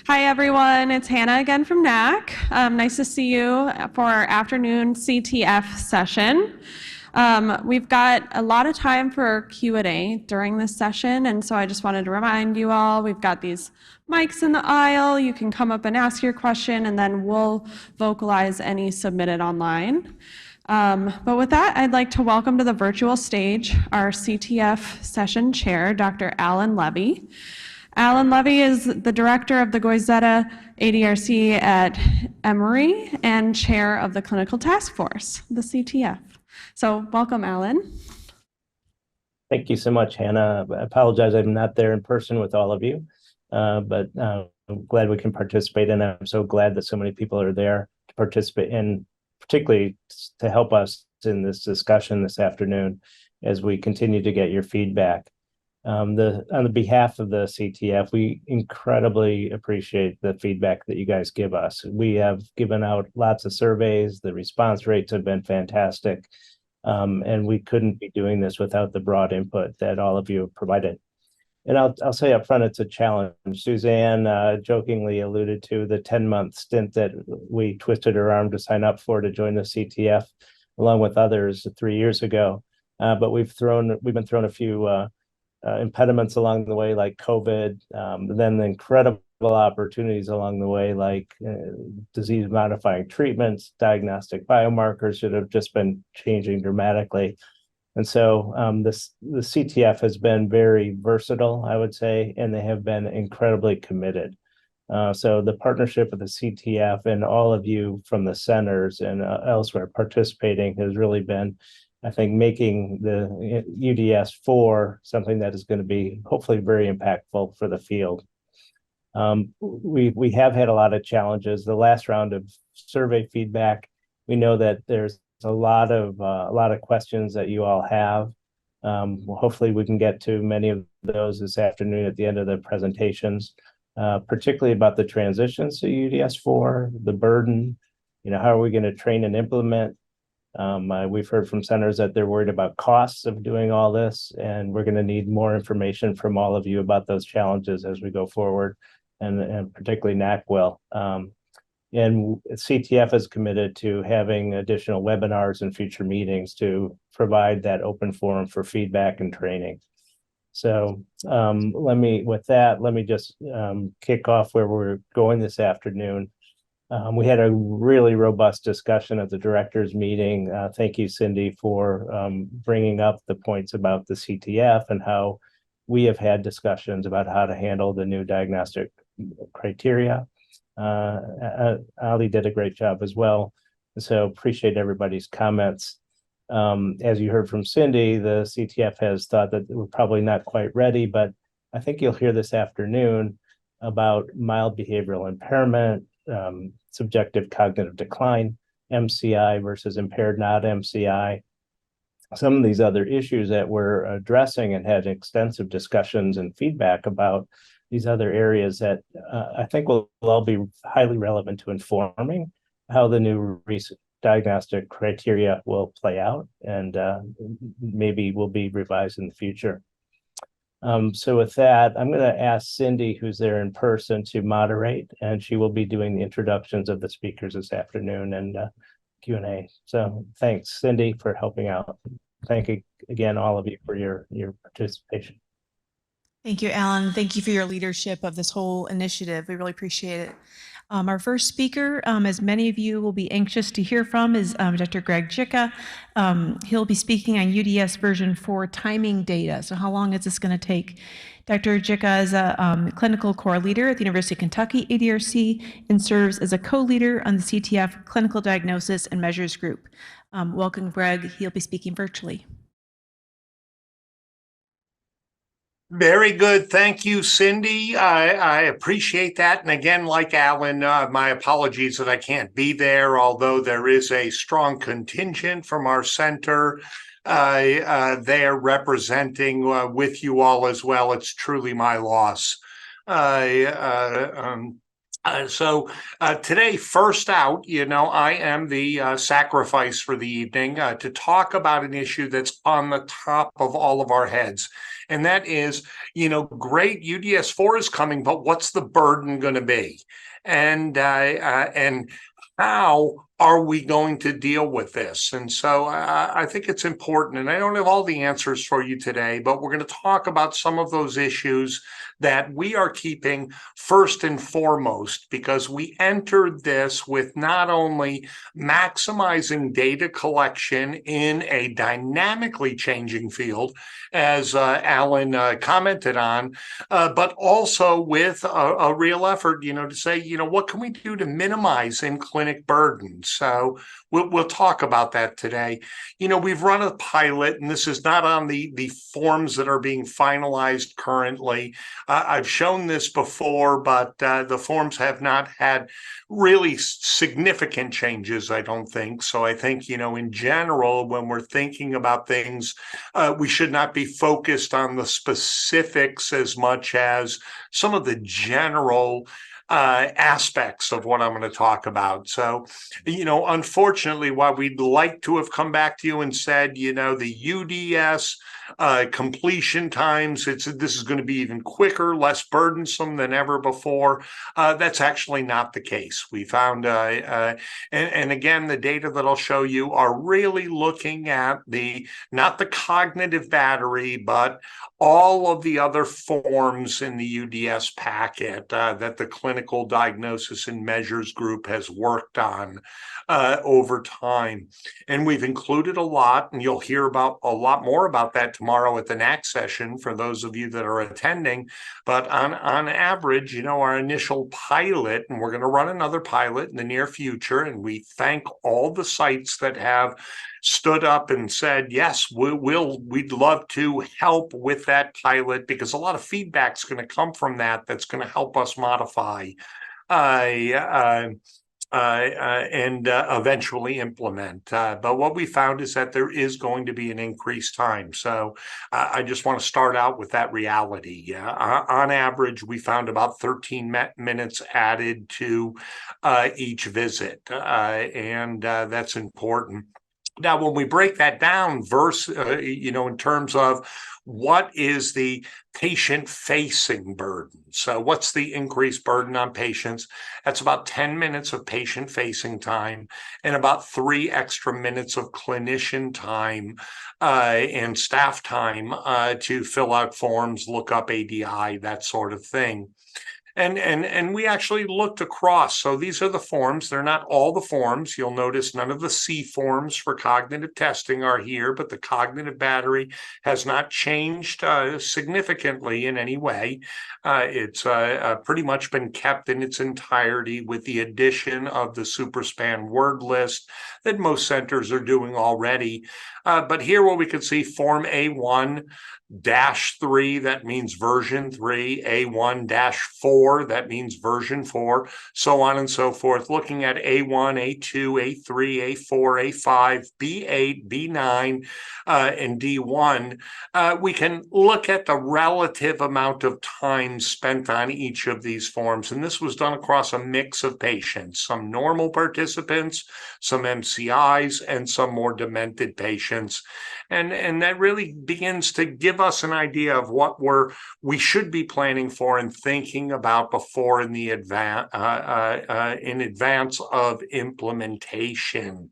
Hi, everyone. It's Hannah again from NAC. Nice to see you for our afternoon CTF session. We've got a lot of time for Q&A during this session, and so I just wanted to remind you all, we've got these mics in the aisle. You can come up and ask your question, and then we'll vocalize any submitted online. But with that, I'd like to welcome to the virtual stage our CTF session chair, Dr. Alan Levy. Alan Levy is the director of the Goizetta ADRC at Emory and chair of the clinical task force, the CTF. So welcome, Alan. Thank you so much, Hannah. I apologize I'm not there in person with all of you, but I'm glad we can participate, and I'm so glad that so many people are there to participate in, particularly to help us in this discussion this afternoon as we continue to get your feedback. On the behalf of the CTF, we incredibly appreciate the feedback that you guys give us. We have given out lots of surveys. The response rates have been fantastic. And we couldn't be doing this without the broad input that all of you have provided. And I'll say up front, it's a challenge. Suzanne jokingly alluded to the 10-month stint that we twisted her arm to sign up for to join the CTF, along with others 3 years ago. But we've been thrown a few impediments along the way, like COVID, then the incredible opportunities along the way, like disease modifying treatments, diagnostic biomarkers that have just been changing dramatically. And so the CTF has been very versatile, I would say, and they have been incredibly committed. So the partnership with the CTF and all of you from the centers and elsewhere participating has really been, I think, making the UDS 4 something that is going to be hopefully very impactful for the field. We have had a lot of challenges. The last round of survey feedback, we know that there's a lot of questions that you all have. Hopefully we can get to many of those this afternoon at the end of the presentations, particularly about the transitions to UDS 4, the burden, how are we going to train and implement? We've heard from centers that they're worried about costs of doing all this, and we're going to need more information from all of you about those challenges as we go forward, and particularly NAC will. And CTF is committed to having additional webinars and future meetings to provide that open forum for feedback and training. So let me just kick off where we're going this afternoon. We had a really robust discussion at the directors meeting. Thank you, Cindy, for bringing up the points about the CTF and how we have had discussions about how to handle the new diagnostic criteria. Ali did a great job as well. So appreciate everybody's comments. As you heard from Cindy, the CTF has thought that we're probably not quite ready, but I think you'll hear this afternoon about mild behavioral impairment, subjective cognitive decline, MCI versus impaired not MCI. Some of these other issues that we're addressing and had extensive discussions and feedback about these other areas that I think will all be highly relevant to informing how the new recent diagnostic criteria will play out and maybe will be revised in the future. So with that, I'm going to ask Cindy, who's there in person, to moderate, and she will be doing the introductions of the speakers this afternoon and Q&A. So thanks, Cindy, for helping out. Thank you again, all of you, for your participation. Thank you, Alan. Thank you for your leadership of this whole initiative. We really appreciate it. Our first speaker, as many of you will be anxious to hear from, is Dr. Greg Jicka. He'll be speaking on UDS version 4 timing data. So how long is this going to take? Dr. Jicka is a clinical core leader at the University of Kentucky ADRC and serves as a co-leader on the CTF Clinical Diagnosis and Measures Group. Welcome, Greg. He'll be speaking virtually. Very good. Thank you, Cindy. I appreciate that. And again, like Alan, my apologies that I can't be there, although there is a strong contingent from our center there representing with you all as well. It's truly my loss. So today, first out, I am the sacrifice for the evening to talk about an issue that's on the top of all of our heads. And that is, great, UDS4 is coming, but what's the burden going to be? And how are we going to deal with this? And so I think it's important, and I don't have all the answers for you today, but we're going to talk about some of those issues that we are keeping first and foremost, because we entered this with not only maximizing data collection in a dynamically changing field, as Alan commented on, but also with a real effort, to say, what can we do to minimize in-clinic burden? So we'll talk about that today. We've run a pilot, and this is not on the forms that are being finalized currently. I've shown this before, but the forms have not had really significant changes, I don't think. So I think, in general, when we're thinking about things, we should not be focused on the specifics as much as some of the general aspects of what I'm going to talk about. So, unfortunately, while we'd like to have come back to you and said, the UDS completion times, this is going to be even quicker, less burdensome than ever before, that's actually not the case. We found, and again, the data that I'll show you are really looking at not the cognitive battery, but all of the other forms in the UDS packet that the Clinical Diagnosis and Measures Group has worked on over time. And we've included a lot, and you'll hear about a lot more about that tomorrow at the NAC session for those of you that are attending. But on average, our initial pilot, and we're going to run another pilot in the near future, and we thank all the sites that have stood up and said, yes, we'd love to help with that pilot, because a lot of feedback's going to come from that's going to help us modify and eventually implement. But what we found is that there is going to be an increased time. So I just want to start out with that reality. On average, we found about 13 minutes added to each visit, and that's important. Now, when we break that down in terms of what is the patient-facing burden, so what's the increased burden on patients? That's about 10 minutes of patient-facing time and about 3 extra minutes of clinician time and staff time to fill out forms, look up ADI, that sort of thing. And we actually looked across. So these are the forms. They're not all the forms. You'll notice none of the C forms for cognitive testing are here, but the cognitive battery has not changed significantly in any way. It's pretty much been kept in its entirety, with the addition of the SuperSpan word list that most centers are doing already. But here, what we can see, Form A1-3, that means version 3, A1-4, that means version 4, so on and so forth. Looking at A1, A2, A3, A4, A5, B8, B9, and D1, we can look at the relative amount of time spent on each of these forms. And this was done across a mix of patients, some normal participants, some MCIs, and some more demented patients. And that really begins to give us an idea of what we should be planning for and thinking about before in advance of implementation.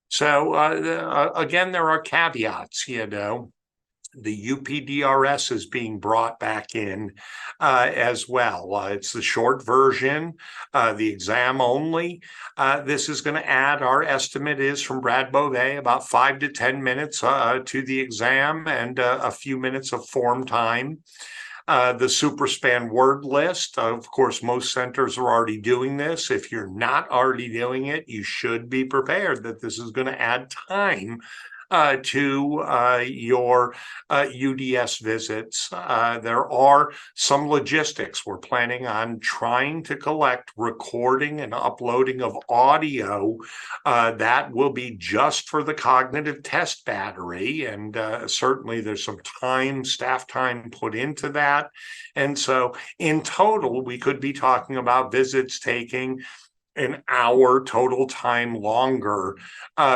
So again, there are caveats. The UPDRS is being brought back in as well. It's the short version, the exam only. This is going to add, our estimate is from Brad Beauvais, about 5 to 10 minutes to the exam and a few minutes of form time. The SuperSpan word list, of course, most centers are already doing this. If you're not already doing it, you should be prepared that this is going to add time to your UDS visits. There are some logistics. We're planning on trying to collect recording and uploading of audio that will be just for the cognitive test battery. And certainly there's some staff time put into that. And so in total, we could be talking about visits taking an hour total time longer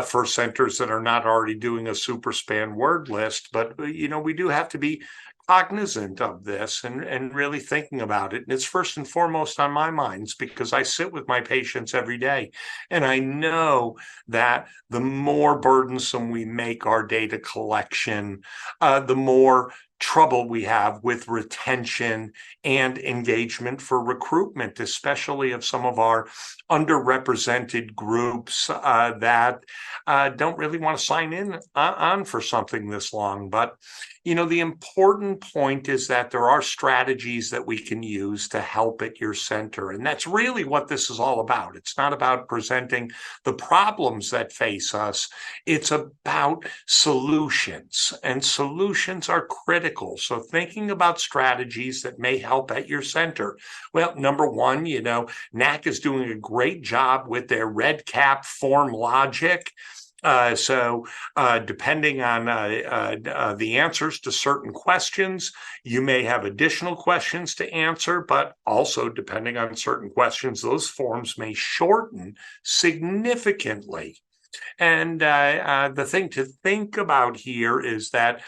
for centers that are not already doing a SuperSpan word list. But, we do have to be cognizant of this and really thinking about it. And it's first and foremost on my minds because I sit with my patients every day. And I know that the more burdensome we make our data collection, the more trouble we have with retention and engagement for recruitment, especially of some of our underrepresented groups that don't really want to sign in on for something this long. But the important point is that there are strategies that we can use to help at your center. And that's really what this is all about. It's not about presenting the problems that face us. It's about solutions, and solutions are critical. So thinking about strategies that may help at your center. Well, number one, NAC is doing a great job with their red cap form logic. So depending on the answers to certain questions, you may have additional questions to answer, but also depending on certain questions, those forms may shorten significantly. And the thing to think about here is that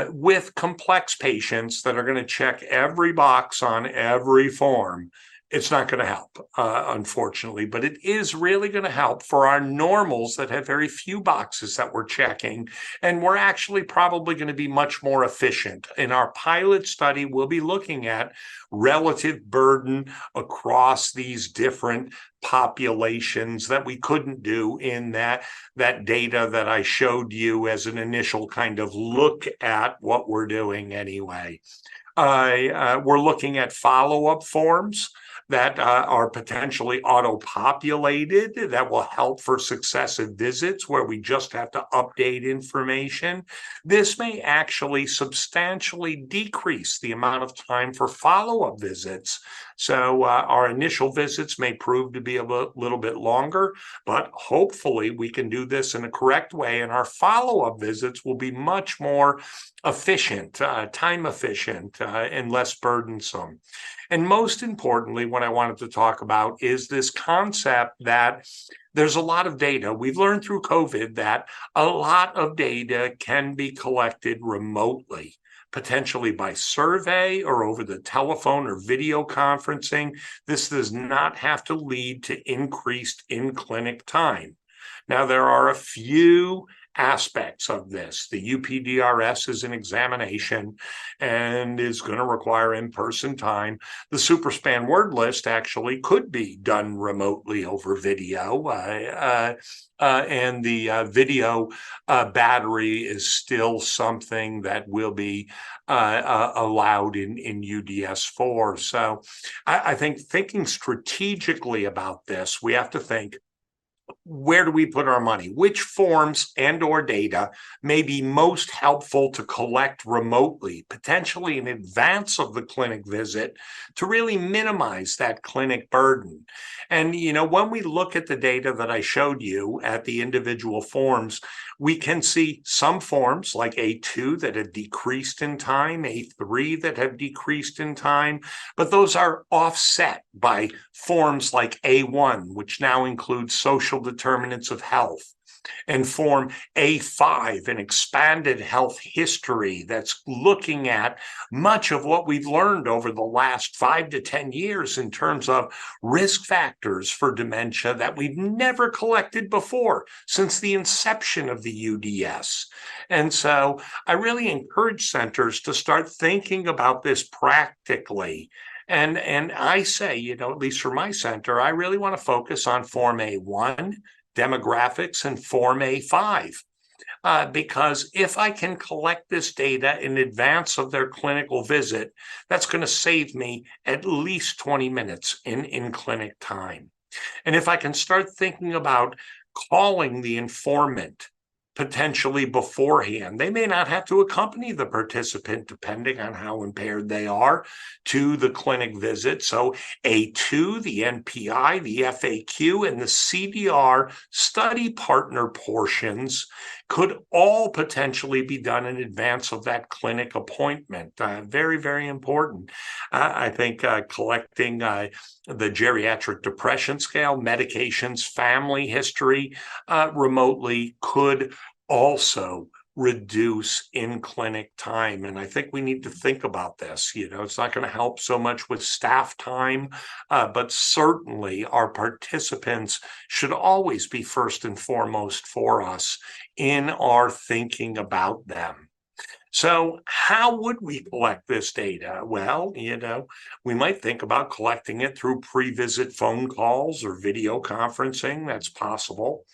with complex patients that are going to check every box on every form, it's not going to help, unfortunately, but it is really going to help for our normals that have very few boxes that we're checking. And we're actually probably going to be much more efficient. In our pilot study, we'll be looking at relative burden across these different populations that we couldn't do in that data that I showed you as an initial kind of look at what we're doing anyway. We're looking at follow-up forms that are potentially auto-populated that will help for successive visits where we just have to update information. This may actually substantially decrease the amount of time for follow-up visits. So our initial visits may prove to be a little bit longer, but hopefully we can do this in a correct way, and our follow-up visits will be much more efficient, time efficient, and less burdensome. And most importantly, what I wanted to talk about is this concept that there's a lot of data. We've learned through COVID that a lot of data can be collected remotely, potentially by survey or over the telephone or video conferencing. This does not have to lead to increased in-clinic time. Now, there are a few aspects of this. The UPDRS is an examination and is going to require in-person time. The SuperSpan word list actually could be done remotely over video, and the video battery is still something that will be allowed in UDS4. So I think thinking strategically about this, we have to think, where do we put our money? Which forms and or data may be most helpful to collect remotely, potentially in advance of the clinic visit, to really minimize that clinic burden? And, when we look at the data that I showed you at the individual forms, we can see some forms like A2 that have decreased in time, A3 that have decreased in time, but those are offset by forms like A1, which now includes social determinants of health, and form A5, an expanded health history that's looking at much of what we've learned over the last 5 to 10 years in terms of risk factors for dementia that we've never collected before since the inception of the UDS. And so I really encourage centers to start thinking about this practically. And I say, at least for my center, I really want to focus on Form A1, demographics, and Form A5. Because if I can collect this data in advance of their clinical visit, that's going to save me at least 20 minutes in clinic time. And if I can start thinking about calling the informant potentially beforehand, they may not have to accompany the participant, depending on how impaired they are, to the clinic visit. So A2, the NPI, the FAQ, and the CDR study partner portions could all potentially be done in advance of that clinic appointment. Very, very important. I think collecting the geriatric depression scale, medications, family history remotely could also reduce in-clinic time. And I think we need to think about this. It's not going to help so much with staff time, but certainly our participants should always be first and foremost for us in our thinking about them. So how would we collect this data? Well, we might think about collecting it through pre-visit phone calls or video conferencing. That's possible.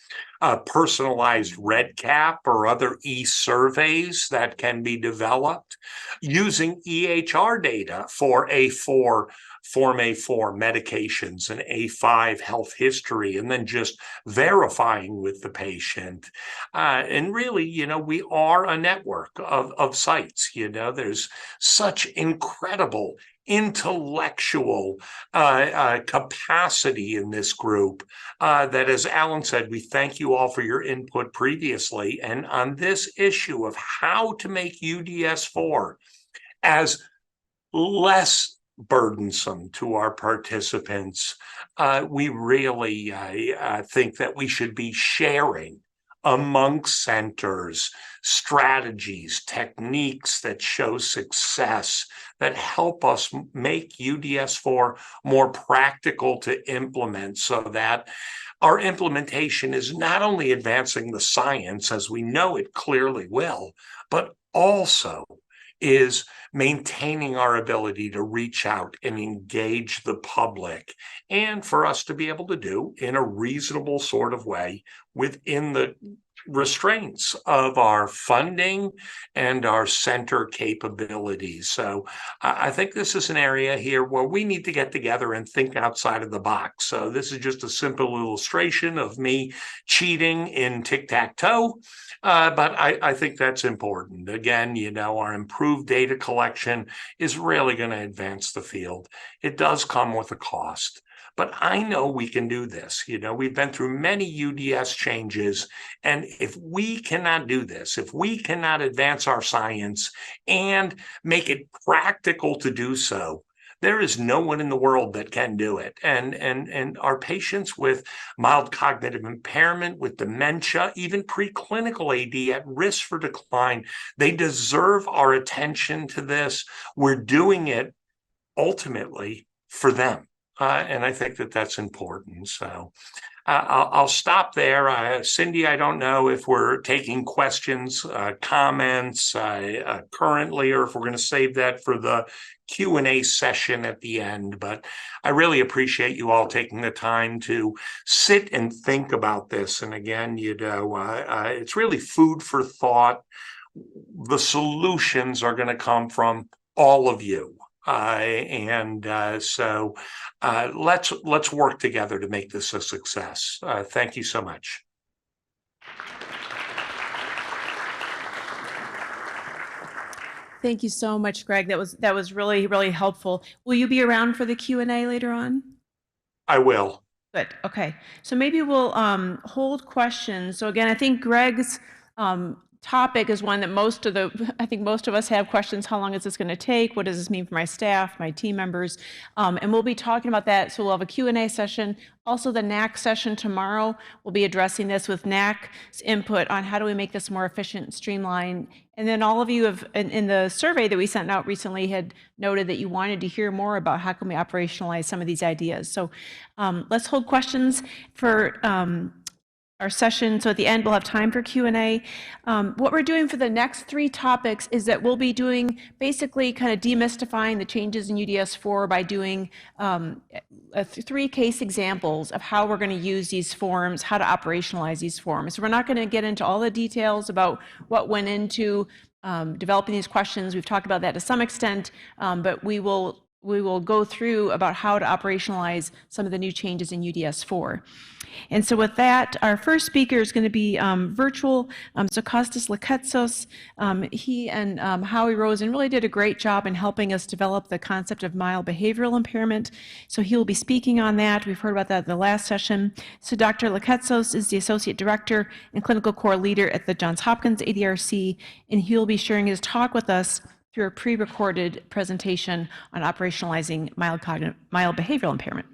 Personalized REDCap or other e-surveys that can be developed, using EHR data for A4, Form A4 medications and A5 health history, and then just verifying with the patient. And really, we are a network of sites. There's such incredible intellectual capacity in this group that, as Alan said, we thank you all for your input previously. And on this issue of how to make UDS4 as less burdensome to our participants, we really think that we should be sharing amongst centers strategies, techniques that show success, that help us make UDS4 more practical to implement, so that our implementation is not only advancing the science, as we know it clearly will, but also is maintaining our ability to reach out and engage the public, and for us to be able to do in a reasonable sort of way within the restraints of our funding and our center capabilities. So I think this is an area here where we need to get together and think outside of the box. So this is just a simple illustration of me cheating in tic-tac-toe. But I think that's important. Again, our improved data collection is really going to advance the field. It does come with a cost, but I know we can do this. We've been through many UDS changes, and if we cannot do this, if we cannot advance our science and make it practical to do so, there is no one in the world that can do it. And our patients with mild cognitive impairment, with dementia, even preclinical AD at risk for decline, they deserve our attention to this. We're doing it ultimately for them. And I think that that's important. So I'll stop there. Cindy, I don't know if we're taking questions, comments currently, or if we're going to save that for the Q&A session at the end. But I really appreciate you all taking the time to sit and think about this. And again, it's really food for thought. The solutions are going to come from all of you. So let's work together to make this a success. Thank you so much. Thank you so much, Greg. That was really, really helpful. Will you be around for the Q&A later on? I will. Good. Okay. So maybe we'll hold questions. So again, I think Greg's topic is one that I think most of us have questions. How long is this going to take? What does this mean for my staff, my team members? And we'll be talking about that. So we'll have a Q&A session. Also, the NAC session tomorrow, we'll be addressing this with NAC's input on how do we make this more efficient and streamlined. And then all of you have, in the survey that we sent out recently, had noted that you wanted to hear more about how can we operationalize some of these ideas. So let's hold questions for our session. So at the end, we'll have time for Q&A. What we're doing for the next 3 topics is that we'll be doing basically kind of demystifying the changes in UDS4 by doing 3 case examples of how we're going to use these forms, how to operationalize these forms. So we're not going to get into all the details about what went into developing these questions. We've talked about that to some extent, but we will go through about how to operationalize some of the new changes in UDS4. And so with that, our first speaker is going to be virtual, so Kostas Laketsos. He and Howie Rosen really did a great job in helping us develop the concept of mild behavioral impairment. So he will be speaking on that. We've heard about that at the last session. So Dr. Laketsos is the Associate Director and Clinical Core Leader at the Johns Hopkins ADRC, and he will be sharing his talk with us through a pre-recorded presentation on operationalizing mild behavioral impairment.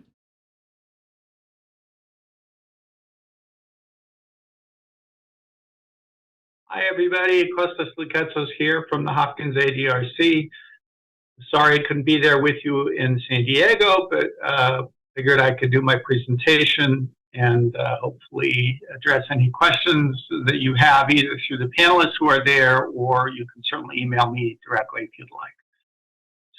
Hi, everybody. Kostas Luketsos here from the Hopkins ADRC. Sorry I couldn't be there with you in San Diego, but figured I could do my presentation and hopefully address any questions that you have, either through the panelists who are there, or you can certainly email me directly if you'd like.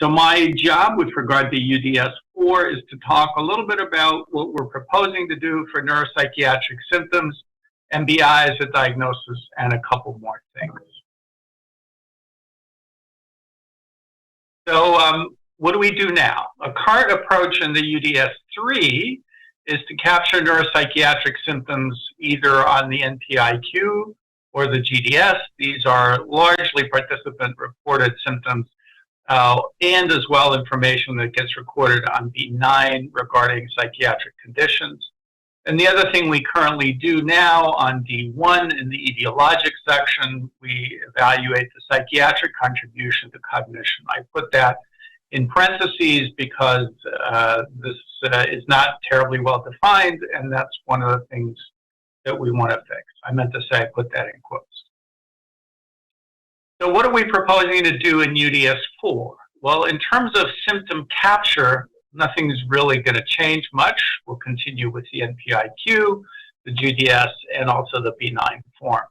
So my job with regard to UDS-4 is to talk a little bit about what we're proposing to do for neuropsychiatric symptoms, MBI as a diagnosis, and a couple more things. So what do we do now? A current approach in the UDS-3 is to capture neuropsychiatric symptoms either on the NPI-Q or the GDS. These are largely participant-reported symptoms, and as well information that gets recorded on B9 regarding psychiatric conditions. And the other thing we currently do now on D1 in the etiologic section, we evaluate the psychiatric contribution to cognition. I put that in parentheses because this is not terribly well defined, and that's one of the things that we want to fix. I meant to say I put that in quotes. So what are we proposing to do in UDS-4? Well, in terms of symptom capture, nothing's really going to change much. We'll continue with the NPI-Q, the GDS, and also the B9 form.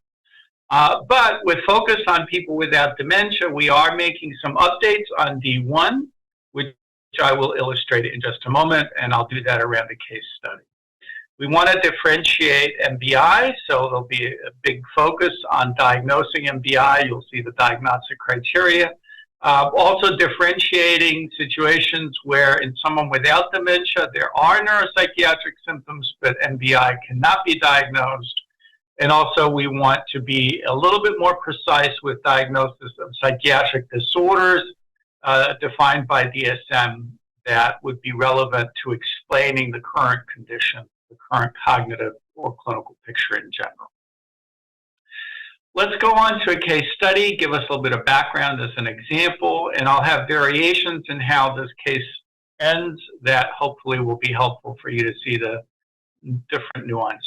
But with focus on people without dementia, we are making some updates on D1, which I will illustrate in just a moment, and I'll do that around the case study. We want to differentiate MBI, so there'll be a big focus on diagnosing MBI. You'll see the diagnostic criteria. Also differentiating situations where in someone without dementia, there are neuropsychiatric symptoms, but MBI cannot be diagnosed. And also we want to be a little bit more precise with diagnosis of psychiatric disorders defined by DSM that would be relevant to explaining the current condition, the current cognitive or clinical picture in general. Let's go on to a case study, give us a little bit of background as an example, and I'll have variations in how this case ends that hopefully will be helpful for you to see the different nuances.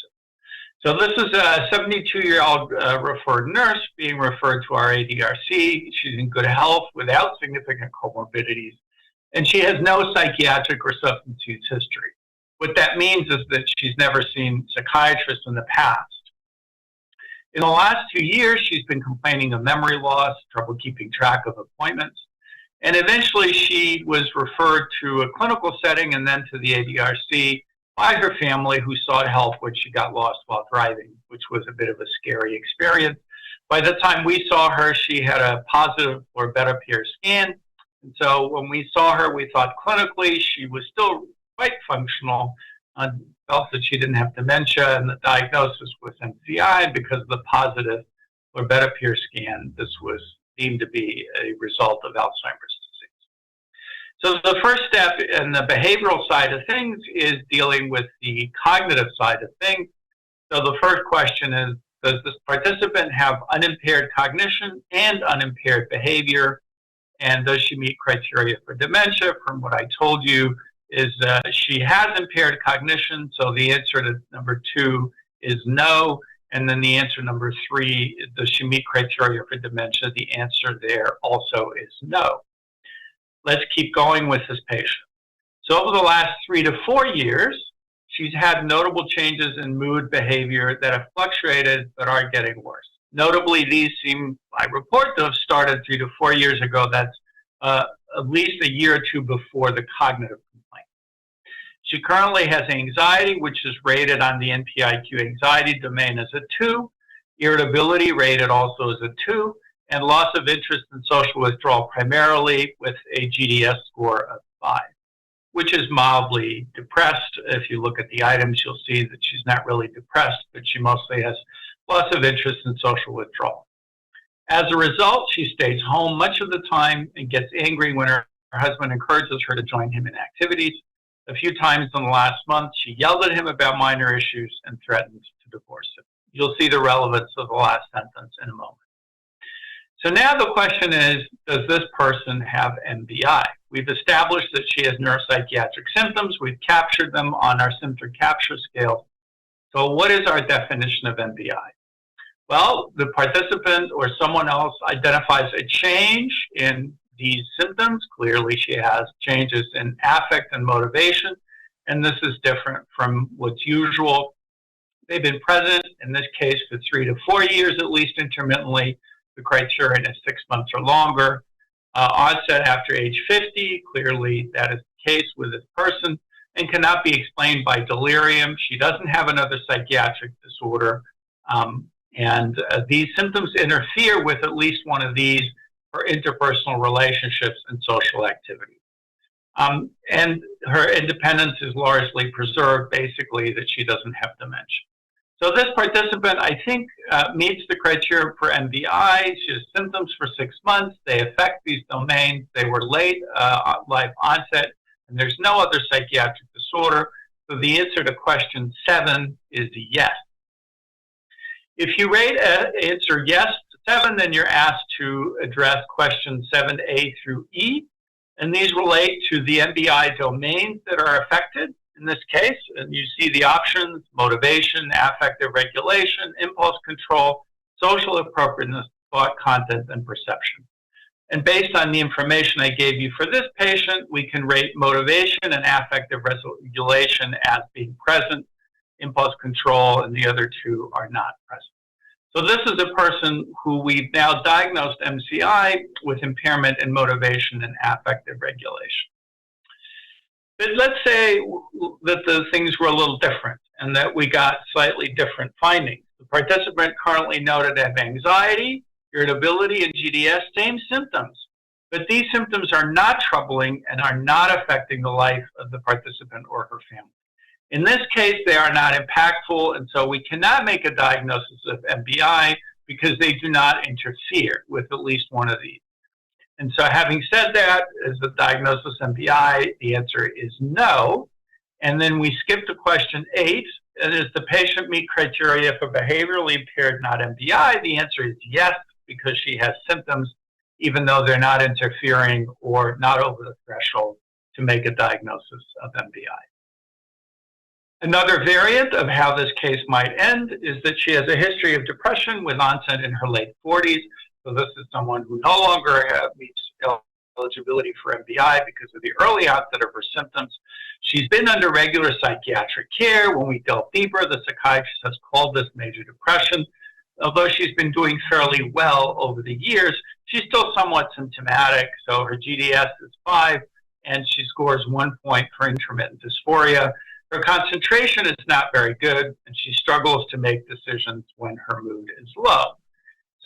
So this is a 72-year-old referred nurse being referred to our ADRC. She's in good health without significant comorbidities, and she has no psychiatric or substance use history. What that means is that she's never seen psychiatrists in the past. In the last 2 years, she's been complaining of memory loss, trouble keeping track of appointments, and eventually she was referred to a clinical setting and then to the ADRC by her family, who sought help when she got lost while driving, which was a bit of a scary experience. By the time we saw her, she had a positive or better peer scan, and so when we saw her, we thought clinically she was still quite functional, felt that she didn't have dementia, and the diagnosis was MCI. Because of the positive or better peer scan, this was deemed to be a result of Alzheimer's disease. So the first step in the behavioral side of things is dealing with the cognitive side of things. So the first question is, does this participant have unimpaired cognition and unimpaired behavior? And does she meet criteria for dementia? From what I told you, is she has impaired cognition, so the answer to number 2 is no. And then the answer number 3, does she meet criteria for dementia? The answer there also is no. Let's keep going with this patient. So over the last 3 to 4 years, she's had notable changes in mood behavior that have fluctuated but are getting worse. Notably, these seem, I report, to have started 3 to 4 years ago. That's at least a year or two before the cognitive complaint. She currently has anxiety, which is rated on the NPI-Q anxiety domain as a 2, irritability rated also as a 2, and loss of interest in social withdrawal primarily with a GDS score of 5, which is mildly depressed. If you look at the items, you'll see that she's not really depressed, but she mostly has loss of interest in social withdrawal. As a result, she stays home much of the time and gets angry when her husband encourages her to join him in activities. A few times in the last month, she yelled at him about minor issues and threatened to divorce him. You'll see the relevance of the last sentence in a moment. So now the question is, does this person have MBI? We've established that she has neuropsychiatric symptoms. We've captured them on our symptom capture scale. So what is our definition of MBI? Well, the participant or someone else identifies a change in these symptoms. Clearly, she has changes in affect and motivation, and this is different from what's usual. They've been present, in this case, for 3 to 4 years, at least intermittently. The criterion is 6 months or longer. Onset after age 50, clearly that is the case with this person, and cannot be explained by delirium. She doesn't have another psychiatric disorder, and these symptoms interfere with at least one of these for interpersonal relationships and social activity. And her independence is largely preserved, basically, that she doesn't have dementia. So this participant, I think, meets the criteria for MVI. She has symptoms for 6 months. They affect these domains. They were late life onset, and there's no other psychiatric disorder. So the answer to question 7 is yes. If you rate answer yes to 7, then you're asked to address questions 7A through E, and these relate to the MBI domains that are affected in this case. And you see the options: motivation, affective regulation, impulse control, social appropriateness, thought content, and perception. And based on the information I gave you for this patient, we can rate motivation and affective regulation as being present. Impulse control and the other 2 are not present. So this is a person who we've now diagnosed MCI with impairment in motivation and affective regulation. But let's say that the things were a little different and that we got slightly different findings. The participant currently noted to have anxiety, irritability, and GDS, same symptoms. But these symptoms are not troubling and are not affecting the life of the participant or her family. In this case, they are not impactful, and so we cannot make a diagnosis of MBI because they do not interfere with at least one of these. And so having said that, is the diagnosis MBI? The answer is no. And then we skip to question 8. And does the patient meet criteria for behaviorally impaired, not MBI? The answer is yes, because she has symptoms, even though they're not interfering or not over the threshold to make a diagnosis of MBI. Another variant of how this case might end is that she has a history of depression with onset in her late 40s. So this is someone who no longer meets eligibility for MBI because of the early onset of her symptoms. She's been under regular psychiatric care. When we delve deeper, the psychiatrist has called this major depression. Although she's been doing fairly well over the years, she's still somewhat symptomatic. So her GDS is 5, and she scores 1 point for intermittent dysphoria. Her concentration is not very good, and she struggles to make decisions when her mood is low.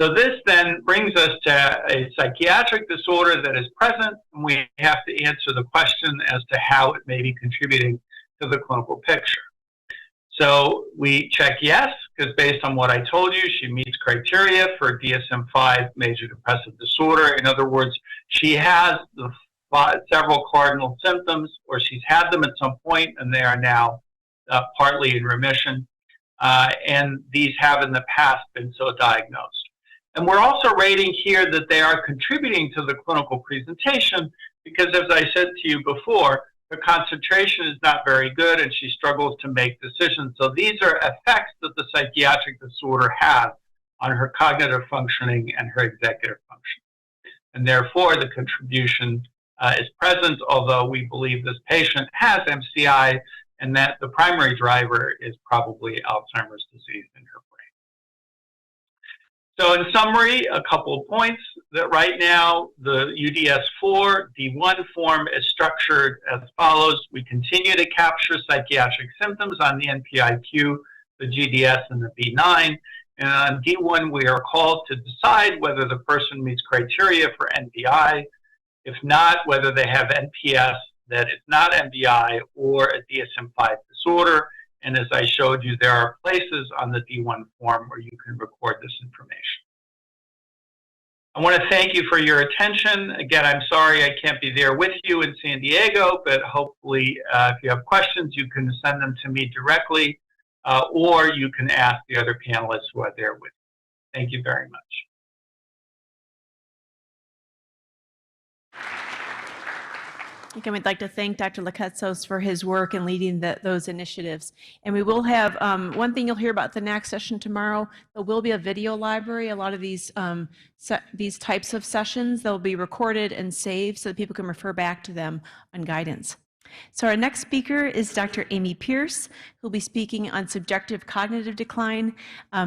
So this then brings us to a psychiatric disorder that is present, and we have to answer the question as to how it may be contributing to the clinical picture. So we check yes, because based on what I told you, she meets criteria for DSM-5 major depressive disorder. In other words, she has the several cardinal symptoms, or she's had them at some point, and they are now partly in remission. And these have in the past been so diagnosed. And we're also rating here that they are contributing to the clinical presentation because, as I said to you before, her concentration is not very good and she struggles to make decisions. So these are effects that the psychiatric disorder has on her cognitive functioning and her executive function. And therefore, the contribution is present, although we believe this patient has MCI and that the primary driver is probably Alzheimer's disease in her brain. So in summary, a couple of points that right now the UDS-4 D1 form is structured as follows. We continue to capture psychiatric symptoms on the NPI-Q, the GDS, and the B9. And on D1, we are called to decide whether the person meets criteria for NPI. If not, whether they have NPS that is not MBI or a DSM-5 disorder. And as I showed you, there are places on the D1 form where you can record this information. I want to thank you for your attention. Again, I'm sorry I can't be there with you in San Diego, but hopefully if you have questions, you can send them to me directly, or you can ask the other panelists who are there with you. Thank you very much. Again, we'd like to thank Dr. Lakatzos for his work in leading those initiatives. And we will have, one thing you'll hear about the NAC session tomorrow, there will be a video library. A lot of these types of sessions, they'll be recorded and saved so that people can refer back to them on guidance. So our next speaker is Dr. Amy Pierce, who will be speaking on subjective cognitive decline.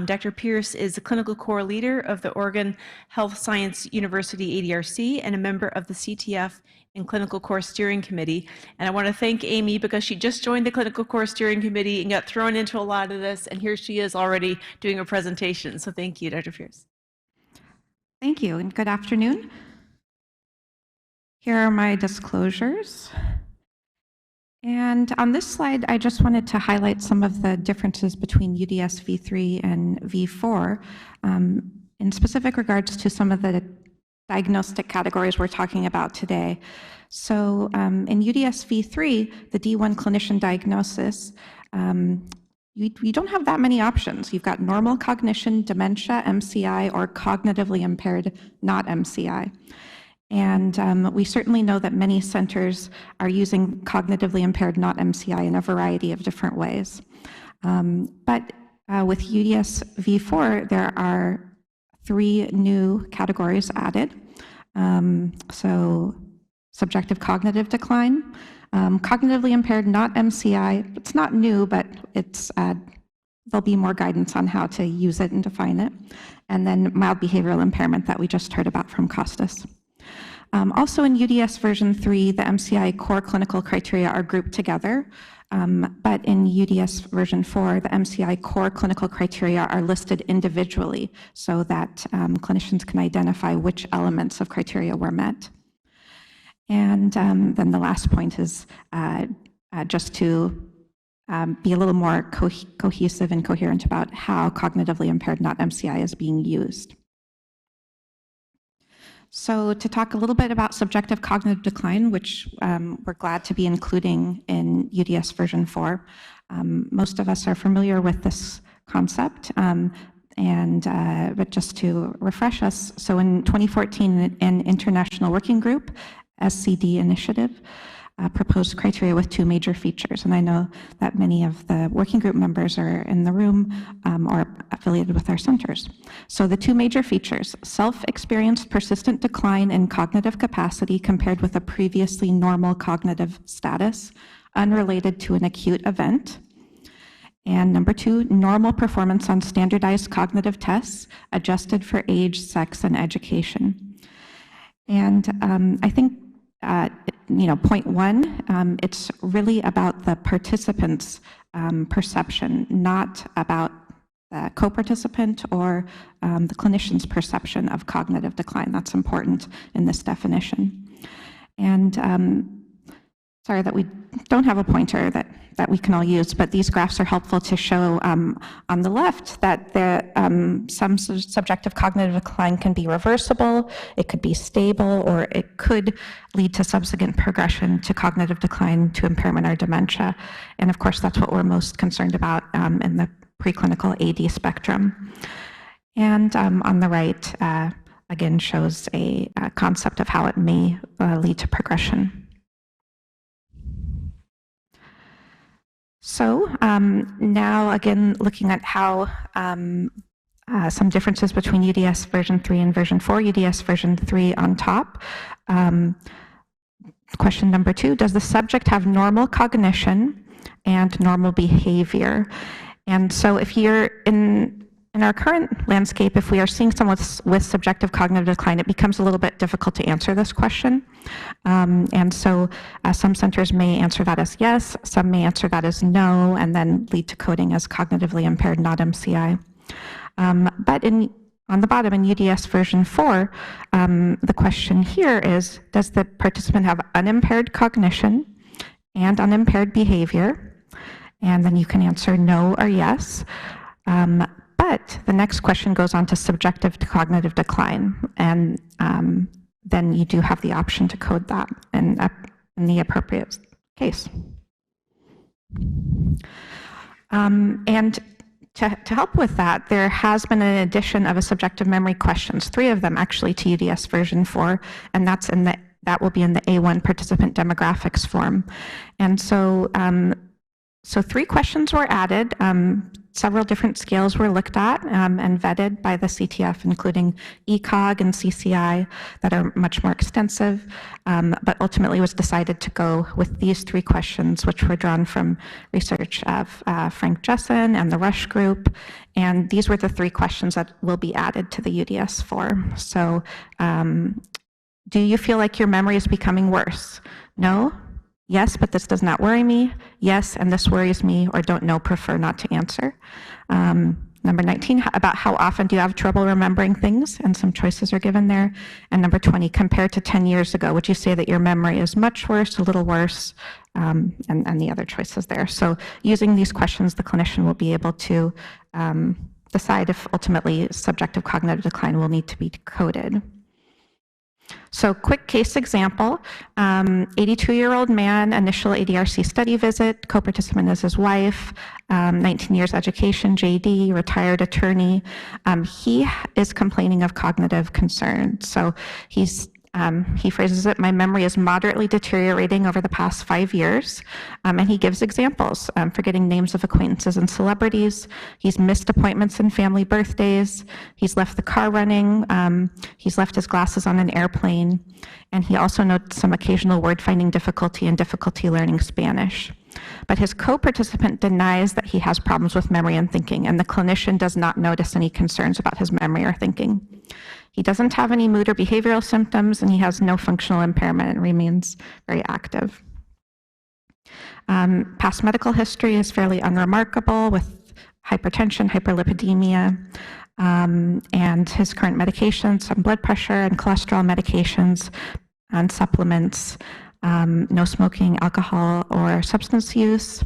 Dr. Pierce is a clinical core leader of the Oregon Health Science University ADRC and a member of the CTF and Clinical Core Steering Committee. And I want to thank Amy because she just joined the Clinical Core Steering Committee and got thrown into a lot of this, and here she is already doing a presentation. So thank you, Dr. Pierce. Thank you, and good afternoon. Here are my disclosures. And on this slide, I just wanted to highlight some of the differences between UDS v3 and v4 in specific regards to some of the diagnostic categories we're talking about today. So in UDS v3, the D1 clinician diagnosis, you don't have that many options. You've got normal cognition, dementia, MCI, or cognitively impaired, not MCI. And we certainly know that many centers are using cognitively impaired, not MCI, in a variety of different ways. But with UDS v4, there are 3 new categories added. So subjective cognitive decline, cognitively impaired, not MCI. It's not new, but it's there'll be more guidance on how to use it and define it. And then mild behavioral impairment that we just heard about from Costas. Also in UDS version 3, the MCI core clinical criteria are grouped together, but in UDS version 4, the MCI core clinical criteria are listed individually so that clinicians can identify which elements of criteria were met. And then the last point is just to be a little more cohesive and coherent about how cognitively impaired, not MCI, is being used. So to talk a little bit about subjective cognitive decline, which we're glad to be including in UDS version 4. Most of us are familiar with this concept, but just to refresh us, so in 2014, an international working group, SCD initiative, proposed criteria with 2 major features. And I know that many of the working group members are in the room or affiliated with our centers. So the 2 major features: self-experienced persistent decline in cognitive capacity compared with a previously normal cognitive status, unrelated to an acute event. And number 2, normal performance on standardized cognitive tests, adjusted for age, sex, and education. And I think point 1, it's really about the participant's perception, not about the co-participant or the clinician's perception of cognitive decline. That's important in this definition. And sorry that we don't have a pointer that we can all use, but these graphs are helpful to show on the left that some subjective cognitive decline can be reversible, it could be stable, or it could lead to subsequent progression to cognitive decline, to impairment or dementia. And of course, that's what we're most concerned about in the preclinical AD spectrum. And on the right, again, shows a concept of how it may lead to progression. So now, again, looking at how some differences between UDS version 3 and version 4, UDS version 3 on top. Question number 2, does the subject have normal cognition and normal behavior? And so if you're in our current landscape, if we are seeing someone with subjective cognitive decline, it becomes a little bit difficult to answer this question. And so some centers may answer that as yes, some may answer that as no, and then lead to coding as cognitively impaired, not MCI. But on the bottom in UDS version 4, the question here is, does the participant have unimpaired cognition and unimpaired behavior? And then you can answer no or yes. But the next question goes on to subjective cognitive decline, and then you do have the option to code that in the appropriate case. And to help with that, there has been an addition of a subjective memory questions, 3 of them actually, to UDS version 4, and that's in the that will be in the A1 participant demographics form. And so, so 3 questions were added. Several different scales were looked at and vetted by the CTF, including ECOG and CCI that are much more extensive, but ultimately was decided to go with these 3 questions, which were drawn from research of Frank Jessen and the Rush Group. And these were the 3 questions that will be added to the UDS-4. So do you feel like your memory is becoming worse? No? Yes, but this does not worry me. Yes, and this worries me, or don't know, prefer not to answer. Number 19, about how often do you have trouble remembering things? And some choices are given there. And number 20, compared to 10 years ago, would you say that your memory is much worse, a little worse, and the other choices there. So using these questions, the clinician will be able to decide if ultimately subjective cognitive decline will need to be coded. So quick case example, 82-year-old man, initial ADRC study visit, co-participant is his wife, 19 years education, JD, retired attorney. He is complaining of cognitive concerns. So he phrases it, my memory is moderately deteriorating over the past 5 years. And he gives examples, forgetting names of acquaintances and celebrities. He's missed appointments and family birthdays. He's left the car running. He's left his glasses on an airplane. And he also notes some occasional word finding difficulty and difficulty learning Spanish. But his co-participant denies that he has problems with memory and thinking, and the clinician does not notice any concerns about his memory or thinking. He doesn't have any mood or behavioral symptoms, and he has no functional impairment and remains very active. Past medical history is fairly unremarkable with hypertension, hyperlipidemia, and his current medications, some blood pressure and cholesterol medications and supplements, no smoking, alcohol, or substance use.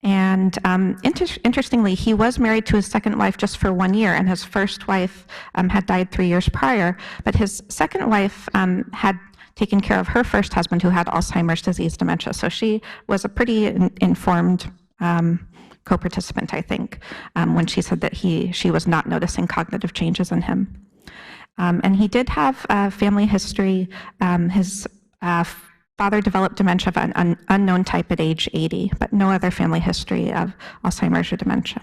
And interestingly, he was married to his second wife just for 1 year, and his first wife had died 3 years prior, but his second wife had taken care of her first husband who had Alzheimer's disease dementia. So she was a pretty informed co-participant, I think, when she said that she was not noticing cognitive changes in him. And he did have a family history. His father developed dementia of an unknown type at age 80, but no other family history of Alzheimer's or dementia.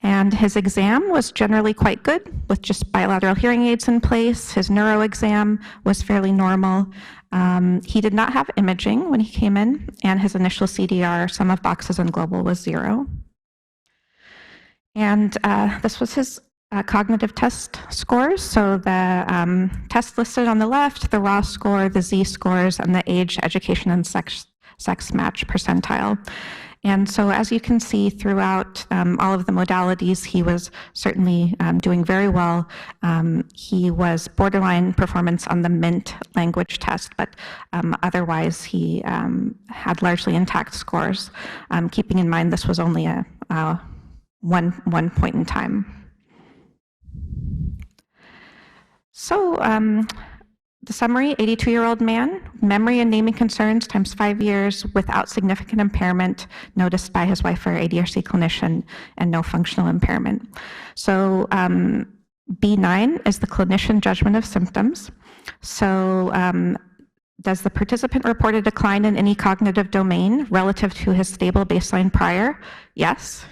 And his exam was generally quite good with just bilateral hearing aids in place. His neuro exam was fairly normal. He did not have imaging when he came in, and his initial CDR, sum of boxes and global, was 0. And this was his cognitive test scores. So the test listed on the left, the raw score, the Z-scores, and the age, education, and sex match percentile. And so as you can see throughout all of the modalities, he was certainly doing very well. He was borderline performance on the MINT language test, but otherwise he had largely intact scores, keeping in mind this was only a one point in time. So the summary, 82-year-old man, memory and naming concerns times 5 years without significant impairment noticed by his wife or ADRC clinician, and no functional impairment. So B9 is the clinician judgment of symptoms. So does the participant report a decline in any cognitive domain relative to his stable baseline prior? Yes.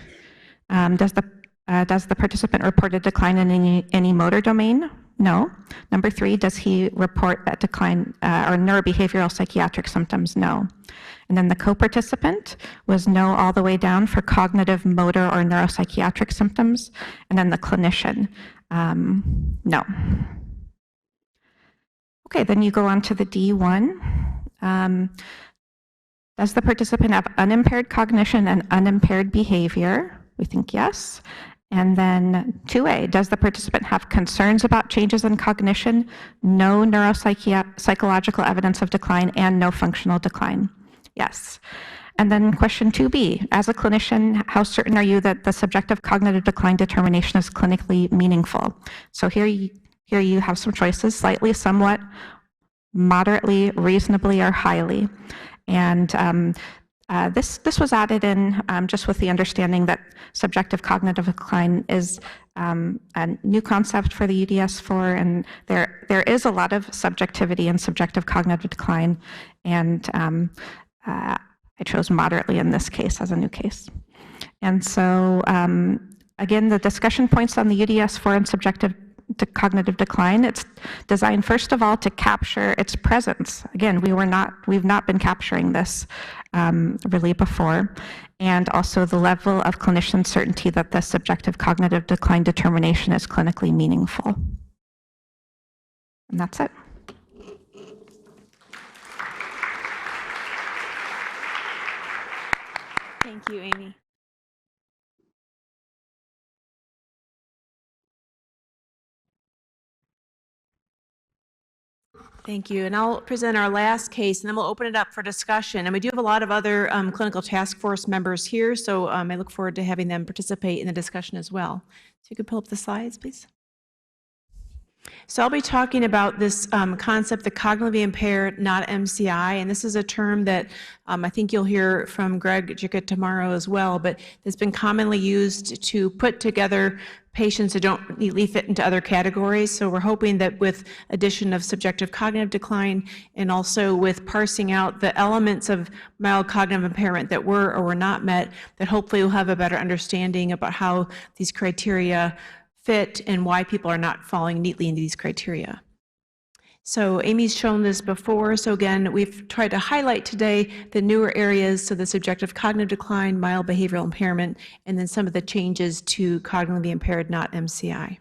Does the participant report a decline in any motor domain? No. Number 3, does he report that decline or neurobehavioral psychiatric symptoms? No. And then the co-participant was no all the way down for cognitive, motor, or neuropsychiatric symptoms. And then the clinician, no. Okay, then you go on to the D1. Does the participant have unimpaired cognition and unimpaired behavior? We think yes. And then 2A, does the participant have concerns about changes in cognition? No neuropsychological evidence of decline and no functional decline. Yes. And then question 2B, as a clinician, how certain are you that the subjective cognitive decline determination is clinically meaningful? So here you have some choices, slightly, somewhat, moderately, reasonably, or highly. And This was added in just with the understanding that subjective cognitive decline is a new concept for the UDS-4, and there is a lot of subjectivity in subjective cognitive decline, and I chose moderately in this case as a new case. And so again, the discussion points on the UDS-4 and subjective cognitive decline, it's designed first of all to capture its presence. Again, we've not been capturing this really before, and also the level of clinician certainty that the subjective cognitive decline determination is clinically meaningful. And that's it. Thank you, Amy. Thank you. And I'll present our last case, and then we'll open it up for discussion. And we do have a lot of other clinical task force members here, so I look forward to having them participate in the discussion as well. So you could pull up the slides, please. So I'll be talking about this concept, the cognitively impaired, not MCI, and this is a term that I think you'll hear from Greg Jicka tomorrow as well, but it's been commonly used to put together patients that don't neatly fit into other categories. So we're hoping that with addition of subjective cognitive decline and also with parsing out the elements of mild cognitive impairment that were or were not met, that hopefully we'll have a better understanding about how these criteria fit and why people are not falling neatly into these criteria. So Amy's shown this before. So again, we've tried to highlight today the newer areas, so the subjective cognitive decline, mild behavioral impairment, and then some of the changes to cognitively impaired, not MCI.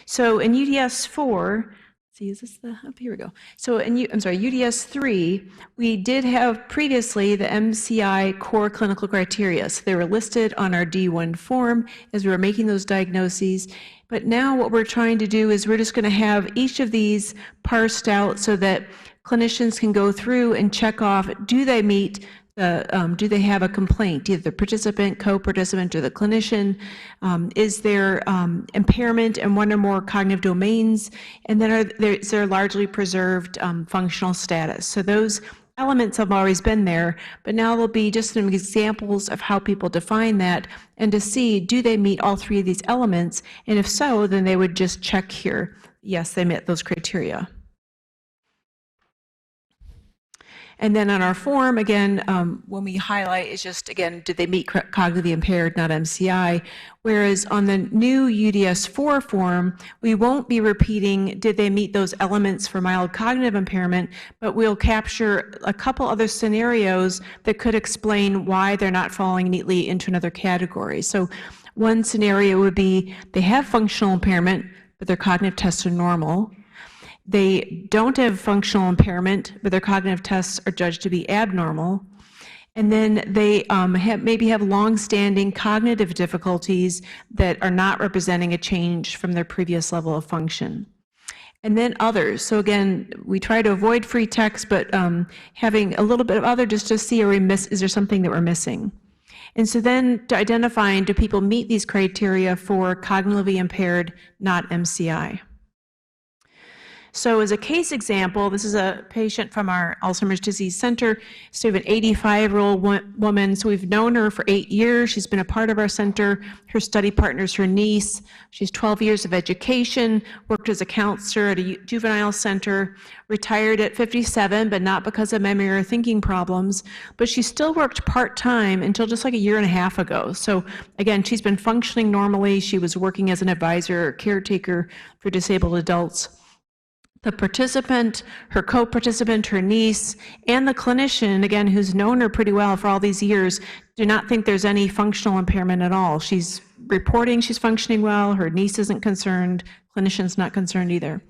So in UDS-4, see, is this the, oh, here we go. So in UDS-3, we did have previously the MCI core clinical criteria. So they were listed on our D1 form as we were making those diagnoses. But now what we're trying to do is we're just going to have each of these parsed out so that clinicians can go through and check off, do they meet the, do they have a complaint, either the participant, co-participant, or the clinician? Is there impairment in one or more cognitive domains? And then is there largely preserved functional status? So those elements have always been there, but now there'll be just some examples of how people define that and to see, do they meet all three of these elements? And if so, then they would just check here, yes, they met those criteria. And then on our form, again, when we highlight, it's just, again, did they meet cognitively impaired, not MCI? Whereas on the new UDS-4 form, we won't be repeating, did they meet those elements for mild cognitive impairment, but we'll capture a couple other scenarios that could explain why they're not falling neatly into another category. So one scenario would be they have functional impairment, but their cognitive tests are normal. They don't have functional impairment, but their cognitive tests are judged to be abnormal. And then they maybe have long-standing cognitive difficulties that are not representing a change from their previous level of function. And then others. So again, we try to avoid free text, but having a little bit of other just to see, is there something that we're missing? And so then to identifying, do people meet these criteria for cognitively impaired, not MCI? So as a case example, this is a patient from our Alzheimer's Disease Center. So we have an 85-year-old woman. So we've known her for 8 years. She's been a part of our center. Her study partner is her niece. She's 12 years of education, worked as a counselor at a juvenile center, retired at 57, but not because of memory or thinking problems. But she still worked part-time until just like a year and a half ago. So again, she's been functioning normally. She was working as an advisor or caretaker for disabled adults. The participant, her co-participant, her niece, and the clinician, again, who's known her pretty well for all these years, do not think there's any functional impairment at all. She's reporting she's functioning well, her niece isn't concerned, clinician's not concerned either.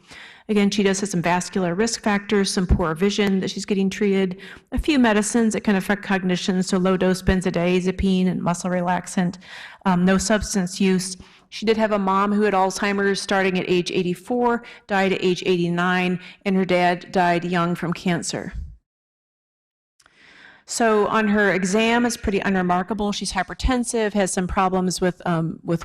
Again, she does have some vascular risk factors, some poor vision that she's getting treated, a few medicines that can affect cognition, so low-dose benzodiazepine and muscle relaxant, no substance use. She did have a mom who had Alzheimer's starting at age 84, died at age 89, and her dad died young from cancer. So on her exam, it's pretty unremarkable. She's hypertensive, has some problems with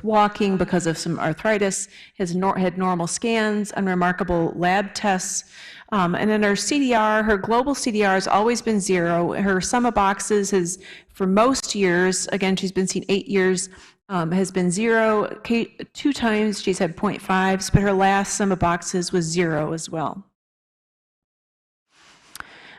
walking because of some arthritis, had normal scans, unremarkable lab tests. And then her CDR, her global CDR has always been 0. Her sum of boxes has, for most years, again, she's been seen 8 years, has been 0. 2 times she's had 0.5s, but her last sum of boxes was 0 as well.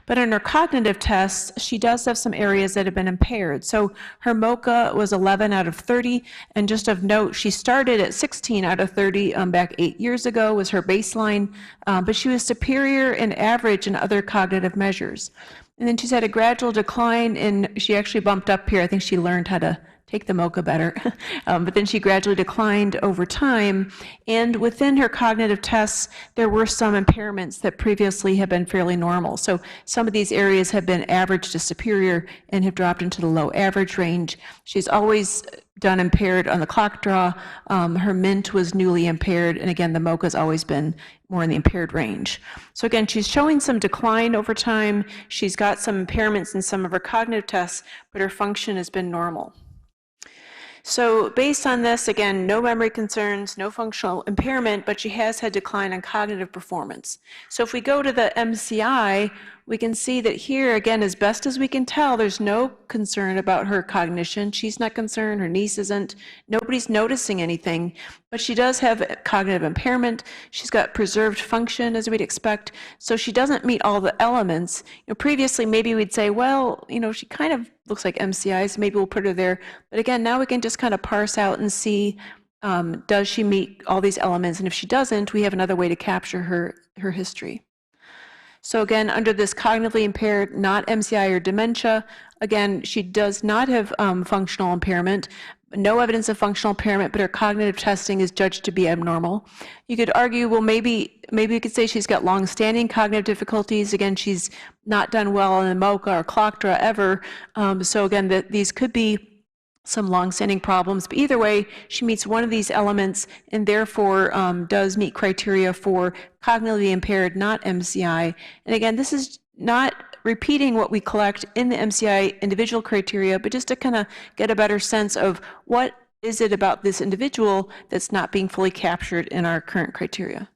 But in her cognitive tests, she does have some areas that have been impaired. So her MoCA was 11 out of 30, and just of note, she started at 16 out of 30 back 8 years ago was her baseline, but she was superior in average in other cognitive measures. And then she's had a gradual decline, and she actually bumped up here. I think she learned how to take the MoCA better. But then she gradually declined over time. And within her cognitive tests, there were some impairments that previously had been fairly normal. So some of these areas have been average to superior and have dropped into the low average range. She's always done impaired on the clock draw. Her MINT was newly impaired. And again, the MoCA has always been more in the impaired range. So again, she's showing some decline over time. She's got some impairments in some of her cognitive tests, but her function has been normal. So based on this, again, no memory concerns, no functional impairment, but she has had decline in cognitive performance. So if we go to the MCI, we can see that here, again, as best as we can tell, there's no concern about her cognition. She's not concerned, her niece isn't, nobody's noticing anything, but she does have cognitive impairment. She's got preserved function, as we'd expect, so she doesn't meet all the elements. Previously, maybe we'd say, well, she kind of looks like MCI, so maybe we'll put her there. But again, now we can just kind of parse out and see, does she meet all these elements? And if she doesn't, we have another way to capture her history. So again, under this cognitively impaired, not MCI or dementia, again, she does not have functional impairment, no evidence of functional impairment, but her cognitive testing is judged to be abnormal. You could argue, well, maybe we could say she's got long-standing cognitive difficulties. Again, she's not done well on the MoCA or clock draw ever. So again, these could be some long-standing problems, but either way, she meets one of these elements and therefore does meet criteria for cognitively impaired, not MCI. And again, this is not repeating what we collect in the MCI individual criteria, but just to kind of get a better sense of what is it about this individual that's not being fully captured in our current criteria.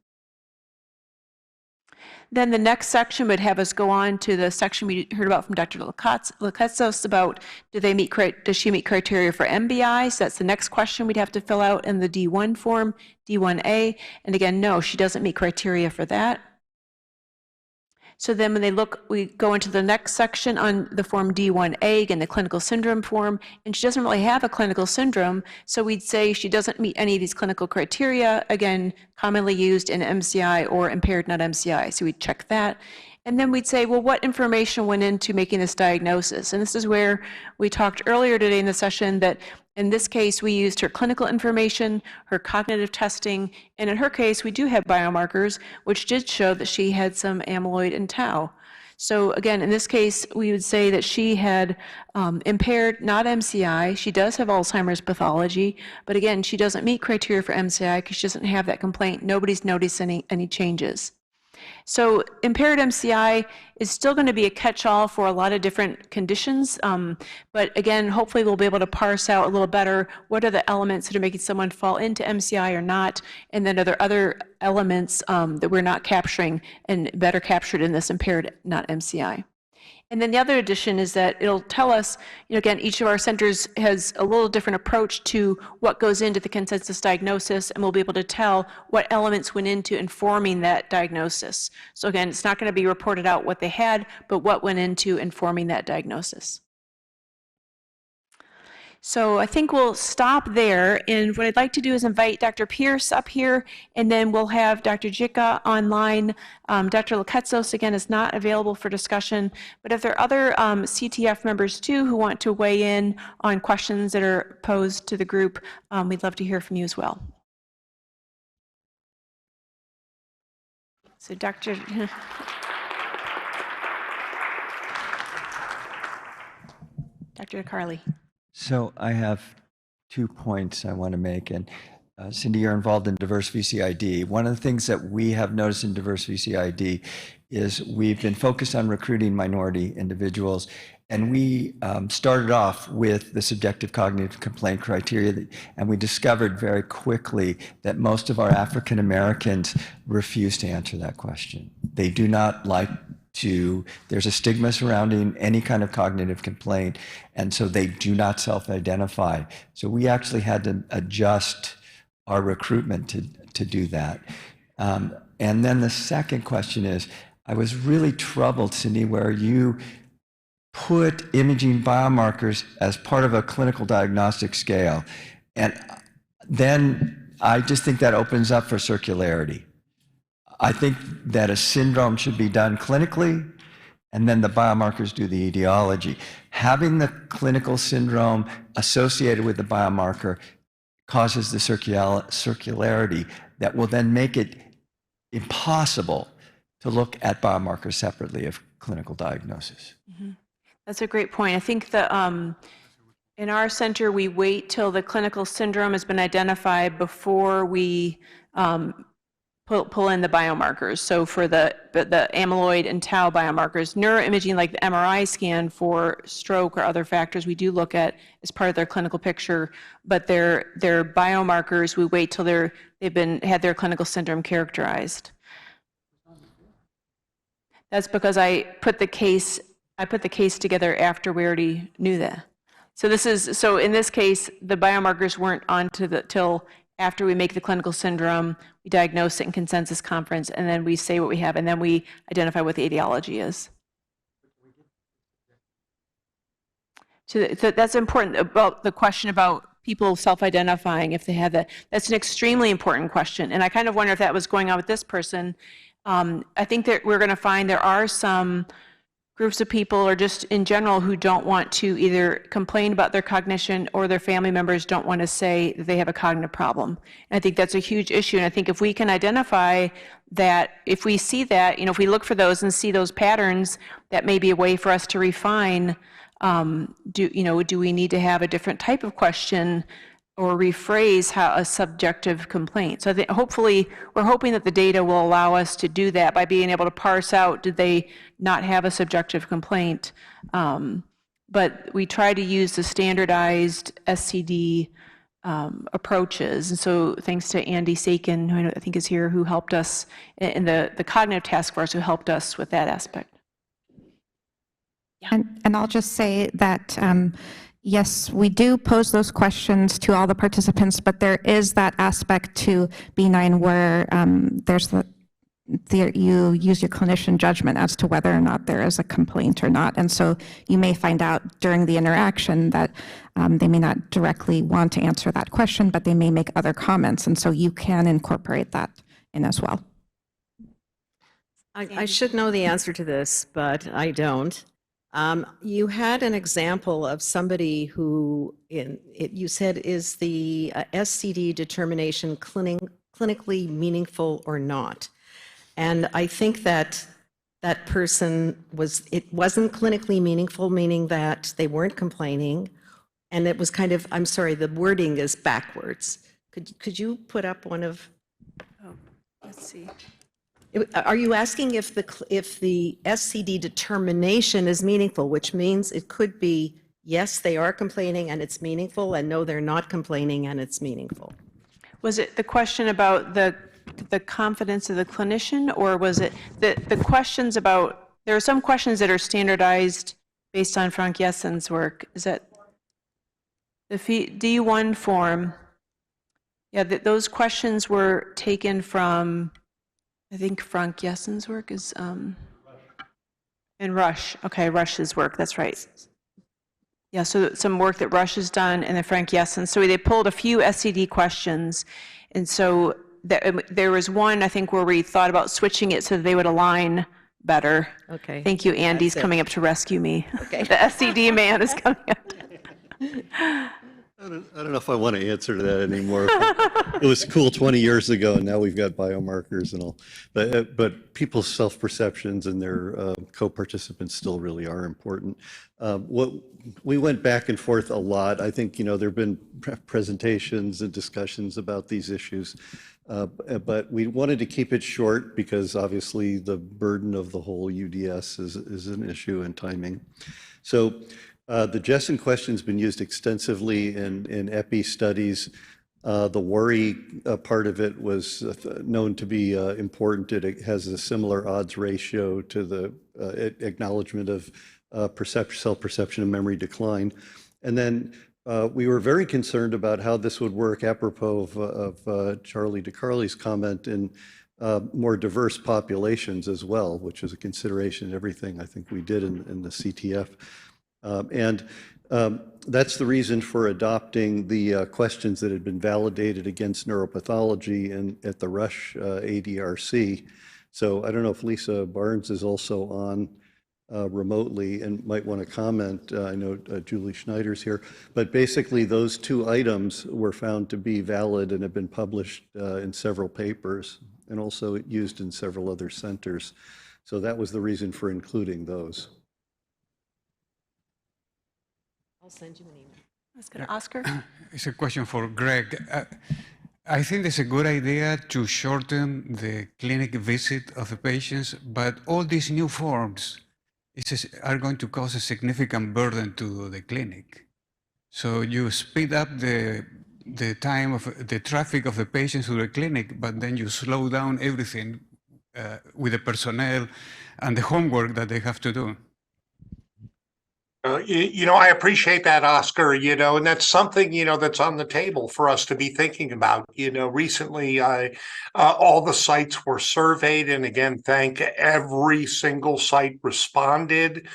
Then the next section would have us go on to the section we heard about from Dr. Lukatsos about does she meet criteria for MBI? So that's the next question we'd have to fill out in the D1 form, D1A. And again, no, she doesn't meet criteria for that. So then when we go into the next section on the form D1A, again, the clinical syndrome form, and she doesn't really have a clinical syndrome, so we'd say she doesn't meet any of these clinical criteria, again, commonly used in MCI or impaired not MCI, so we'd check that. And then we'd say, well, what information went into making this diagnosis? And this is where we talked earlier today in the session that in this case, we used her clinical information, her cognitive testing, and in her case, we do have biomarkers, which did show that she had some amyloid and tau. So again, in this case, we would say that she had impaired, not MCI. She does have Alzheimer's pathology, but again, she doesn't meet criteria for MCI because she doesn't have that complaint. Nobody's noticed any changes. So impaired MCI is still going to be a catch-all for a lot of different conditions, but again, hopefully we'll be able to parse out a little better what are the elements that are making someone fall into MCI or not, and then are there other elements that we're not capturing and better captured in this impaired not MCI. And then the other addition is that it'll tell us, again, each of our centers has a little different approach to what goes into the consensus diagnosis, and we'll be able to tell what elements went into informing that diagnosis. So again, it's not going to be reported out what they had, but what went into informing that diagnosis. So I think we'll stop there, and what I'd like to do is invite Dr. Pierce up here, and then we'll have Dr. Jika online. Dr. Lukatsos, again, is not available for discussion, but if there are other CTF members too who want to weigh in on questions that are posed to the group, we'd love to hear from you as well. So Dr. Carly. So I have 2 points I want to make, and Cindy, you're involved in diverse VCID. One of the things that we have noticed in diverse VCID is we've been focused on recruiting minority individuals, and we started off with the subjective cognitive complaint criteria, and we discovered very quickly that most of our African Americans refuse to answer that question. They do not like to, there's a stigma surrounding any kind of cognitive complaint, and so they do not self-identify. So we actually had to adjust our recruitment to do that. And then the second question is, I was really troubled, Cindy, where you put imaging biomarkers as part of a clinical diagnostic scale. And then I just think that opens up for circularity. I think that a syndrome should be done clinically, and then the biomarkers do the etiology. Having the clinical syndrome associated with the biomarker causes the circularity that will then make it impossible to look at biomarkers separately of clinical diagnosis. Mm-hmm. That's a great point. I think the in our center, we wait till the clinical syndrome has been identified before we pull in the biomarkers. So for the amyloid and tau biomarkers, neuroimaging like the MRI scan for stroke or other factors we do look at as part of their clinical picture, but their biomarkers, we wait till they've had their clinical syndrome characterized. That's because I put the case together after we already knew that. So in this case, the biomarkers weren't till after we make the clinical syndrome, we diagnose it in consensus conference, and then we say what we have, and then we identify what the etiology is. So that's important about the question about people self-identifying if they have that. That's an extremely important question, and I kind of wonder if that was going on with this person. I think that we're going to find there are some groups of people or just in general who don't want to either complain about their cognition or their family members don't want to say that they have a cognitive problem. And I think that's a huge issue. And I think if we can identify that, if we see that, if we look for those and see those patterns, that may be a way for us to refine, do we need to have a different type of question or rephrase how a subjective complaint. So I think hopefully we're hoping that the data will allow us to do that by being able to parse out, did they not have a subjective complaint? But we try to use the standardized SCD approaches. And so thanks to Andy Sakin, who I think is here, who helped us in the cognitive task force, who helped us with that aspect. Yeah. And I'll just say that yes, we do pose those questions to all the participants, but there is that aspect to B9 where there's you use your clinician judgment as to whether or not there is a complaint or not. And so you may find out during the interaction that they may not directly want to answer that question, but they may make other comments. And so you can incorporate that in as well. I should know the answer to this, but I don't. You had an example of somebody who, you said, is the SCD determination clinically meaningful or not? And I think that that person wasn't clinically meaningful, meaning that they weren't complaining, and it was kind of, I'm sorry, the wording is backwards. Could you put up one of? Oh, let's see. Are you asking if the SCD determination is meaningful, which means it could be, yes, they are complaining and it's meaningful, and no, they're not complaining and it's meaningful? Was it the question about the confidence of the clinician, or was it the questions about, there are some questions that are standardized based on Frank Jessen's work. Is that the D1 form? Yeah, those questions were taken from, I think Frank Jessen's work is, and Rush. Okay, Rush's work, that's right. Yeah, so some work that Rush has done and then Frank Jessen. So they pulled a few SCD questions. And so there was one, I think, where we thought about switching it so that they would align better. Okay. Thank you, Andy's coming up to rescue me. Okay. The SCD man is coming up. I don't know if I want to answer to that anymore. It was cool 20 years ago, and now we've got biomarkers and all. But people's self-perceptions and their co-participants still really are important. What we went back and forth a lot. I think, there have been presentations and discussions about these issues, but we wanted to keep it short because obviously the burden of the whole UDS is an issue and timing. So the Jessen question's been used extensively in EPI studies. The worry part of it was known to be important. It has a similar odds ratio to the acknowledgement of self-perception and memory decline. And then we were very concerned about how this would work apropos of Charlie DeCarli's comment in more diverse populations as well, which is a consideration in everything I think we did in the CTF. That's the reason for adopting the questions that had been validated against neuropathology at the Rush ADRC. So I don't know if Lisa Barnes is also on remotely and might want to comment. I know Julie Schneider's here, but basically those two items were found to be valid and have been published in several papers and also used in several other centers. So that was the reason for including those. I'll send you an email. Let's go to Oscar. It's a question for Greg. I think it's a good idea to shorten the clinic visit of the patients, but all these new forms are going to cause a significant burden to the clinic. So you speed up the time of the traffic of the patients to the clinic, but then you slow down everything with the personnel and the homework that they have to do. I appreciate that, Oscar, and that's something, that's on the table for us to be thinking about. Recently, all the sites were surveyed, and again, thank every single site responded.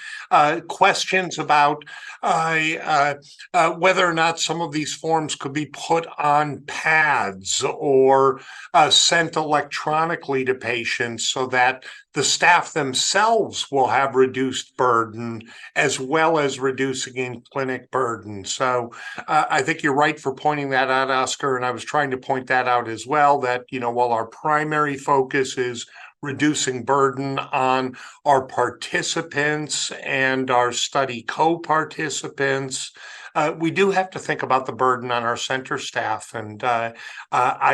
Questions about whether or not some of these forms could be put on pads or sent electronically to patients so that the staff themselves will have reduced burden as well as reducing in-clinic burden. So I think you're right for pointing that out, Oscar, and I was trying to point that out as well, that, while our primary focus is reducing burden on our participants and our study co-participants, we do have to think about the burden on our center staff. And I,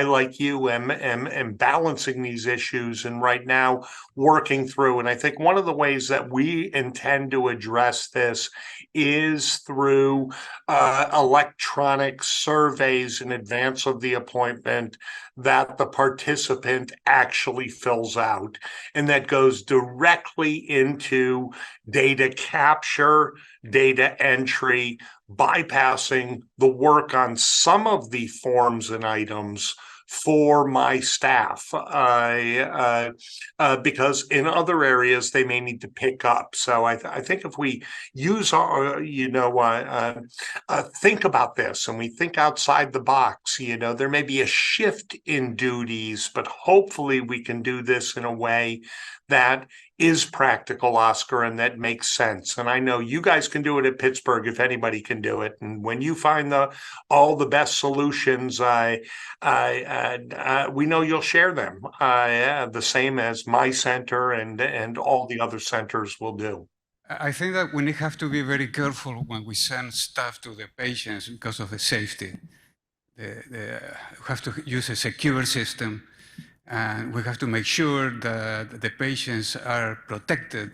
like you, am balancing these issues and right now working through. And I think one of the ways that we intend to address this is through electronic surveys in advance of the appointment that the participant actually fills out, and that goes directly into data capture, data entry, bypassing the work on some of the forms and items for my staff, because in other areas they may need to pick up. So I think if we use our, think about this and we think outside the box, there may be a shift in duties, but hopefully we can do this in a way that is practical, Oscar, and that makes sense. And I know you guys can do it at Pittsburgh if anybody can do it. And when you find all the best solutions, we know you'll share them, the same as my center and all the other centers will do. I think that we have to be very careful when we send stuff to the patients because of the safety. We have to use a secure system, and we have to make sure that the patients are protected.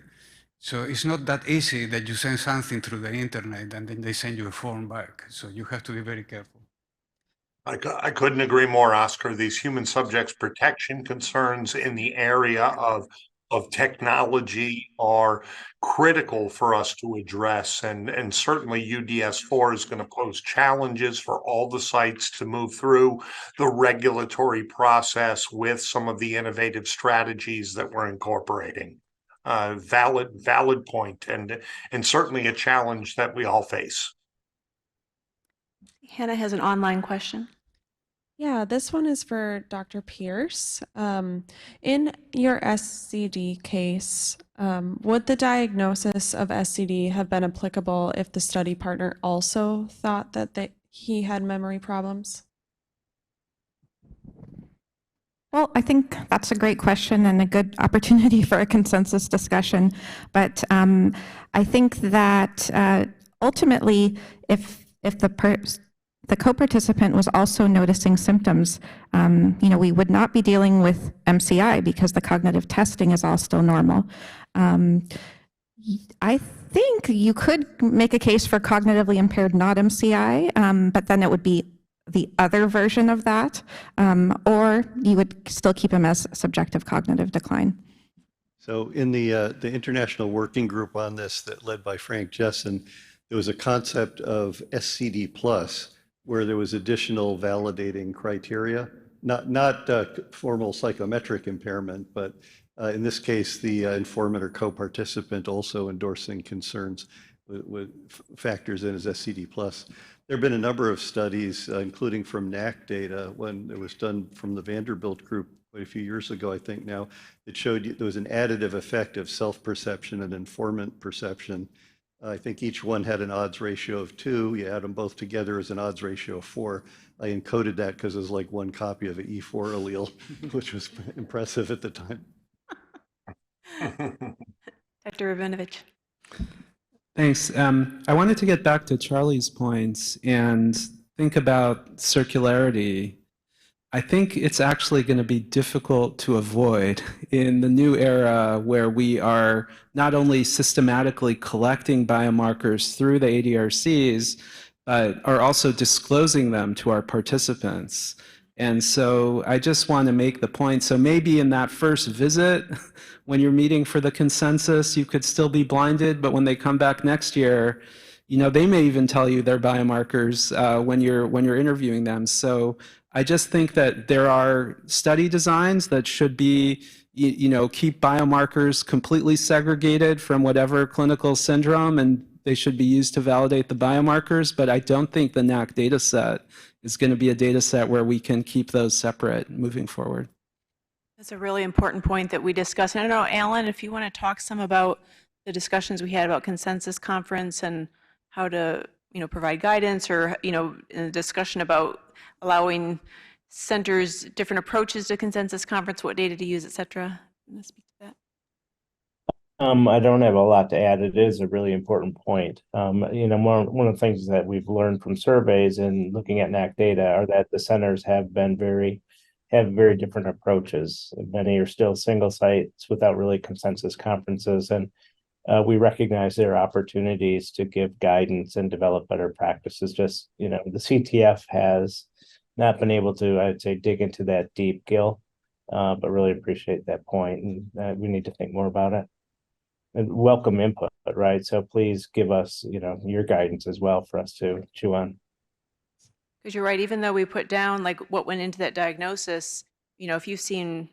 So it's not that easy that you send something through the internet and then they send you a form back. So you have to be very careful. I couldn't agree more, Oscar. These human subjects protection concerns in the area of technology are critical for us to address. And certainly UDS4 is going to pose challenges for all the sites to move through the regulatory process with some of the innovative strategies that we're incorporating. Valid point, and certainly a challenge that we all face. Hannah has an online question. Yeah, this one is for Dr. Pierce. In your SCD case, would the diagnosis of SCD have been applicable if the study partner also thought that he had memory problems? Well, I think that's a great question and a good opportunity for a consensus discussion. But I think that ultimately, if the co-participant was also noticing symptoms, we would not be dealing with MCI because the cognitive testing is all still normal. I think you could make a case for cognitively impaired not MCI, but then it would be the other version of that, or you would still keep him as subjective cognitive decline. So in the international working group on this that led by Frank Jessen, there was a concept of SCD plus, where there was additional validating criteria, not formal psychometric impairment, but in this case, the informant or co-participant also endorsing concerns with factors in as SCD plus. There have been a number of studies, including from NAC data, when it was done from the Vanderbilt group a few years ago, I think now, that showed there was an additive effect of self-perception and informant perception. I think each one had an odds ratio of 2. You add them both together as an odds ratio of 4. I encoded that because it was like one copy of an E4 allele, which was impressive at the time. Dr. Rabinovich. Thanks. I wanted to get back to Charlie's points and think about circularity. I think it's actually going to be difficult to avoid in the new era where we are not only systematically collecting biomarkers through the ADRCs, but are also disclosing them to our participants. And so I just want to make the point, so maybe in that first visit, when you're meeting for the consensus, you could still be blinded, but when they come back next year, they may even tell you their biomarkers when you're interviewing them. So I just think that there are study designs that should be, keep biomarkers completely segregated from whatever clinical syndrome, and they should be used to validate the biomarkers, but I don't think the NAC data set is going to be a data set where we can keep those separate moving forward. That's a really important point that we discussed. And I don't know, Alan, if you want to talk some about the discussions we had about consensus conference and how to, provide guidance, or, in a discussion about allowing centers different approaches to consensus conference, what data to use, et cetera. Speak to that. I don't have a lot to add. It is a really important point. One of the things that we've learned from surveys and looking at NAC data are that the centers have very different approaches. Many are still single sites without really consensus conferences, and we recognize there are opportunities to give guidance and develop better practices. Just, the CTF has not been able to, I'd say, dig into that deep, Gil, but really appreciate that point, and we need to think more about it. And welcome input, right? So please give us, your guidance as well for us to chew on. Because you're right, even though we put down like what went into that diagnosis, if you've seen,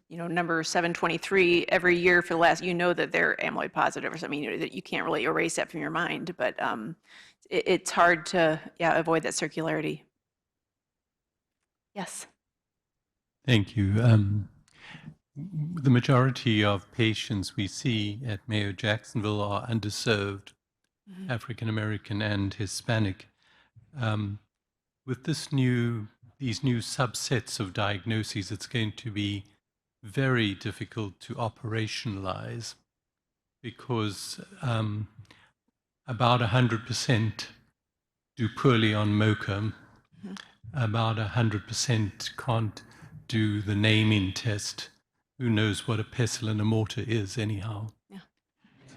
number 723 every year for the last, that they're amyloid positive or something, that you can't really erase that from your mind, but it's hard to, avoid that circularity. Yes. Thank you. The majority of patients we see at Mayo Jacksonville are underserved, African American and Hispanic. With these new subsets of diagnoses, it's going to be very difficult to operationalize because about 100% do poorly on MoCA, about 100% can't do the naming test. Who knows what a pestle and a mortar is anyhow? Yeah.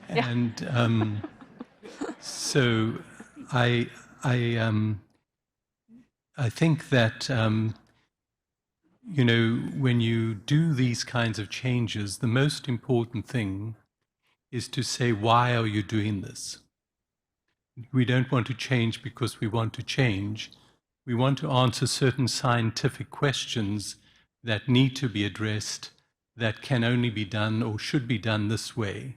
And so I think that when you do these kinds of changes, the most important thing is to say, why are you doing this? We don't want to change because we want to change. We want to answer certain scientific questions that need to be addressed, that can only be done or should be done this way.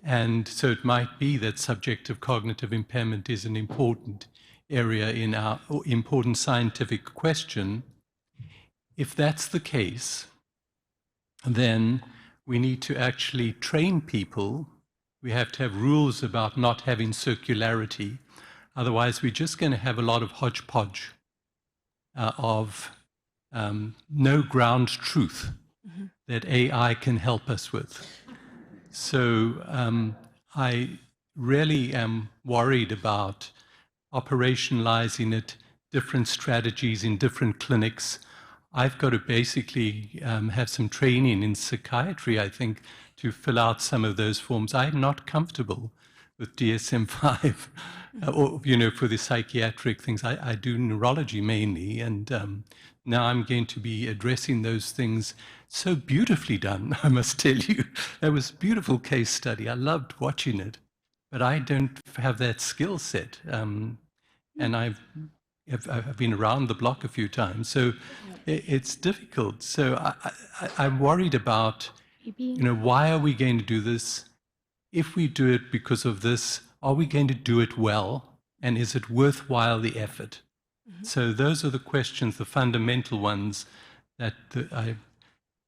And so it might be that subjective cognitive impairment is an important area in our important scientific question. If that's the case, then we need to actually train people. We have to have rules about not having circularity. Otherwise, we're just going to have a lot of hodgepodge of no ground truth that AI can help us with. So I really am worried about operationalizing it, different strategies in different clinics. I've got to basically have some training in psychiatry, I think, to fill out some of those forms. I'm not comfortable with DSM-5 or, for the psychiatric things. I do neurology mainly, and now I'm going to be addressing those things. So beautifully done, I must tell you. That was a beautiful case study. I loved watching it, but I don't have that skill set. And I've been around the block a few times, so it's difficult. So I'm worried about, why are we going to do this? If we do it because of this, are we going to do it well? And is it worthwhile the effort? So those are the questions, the fundamental ones that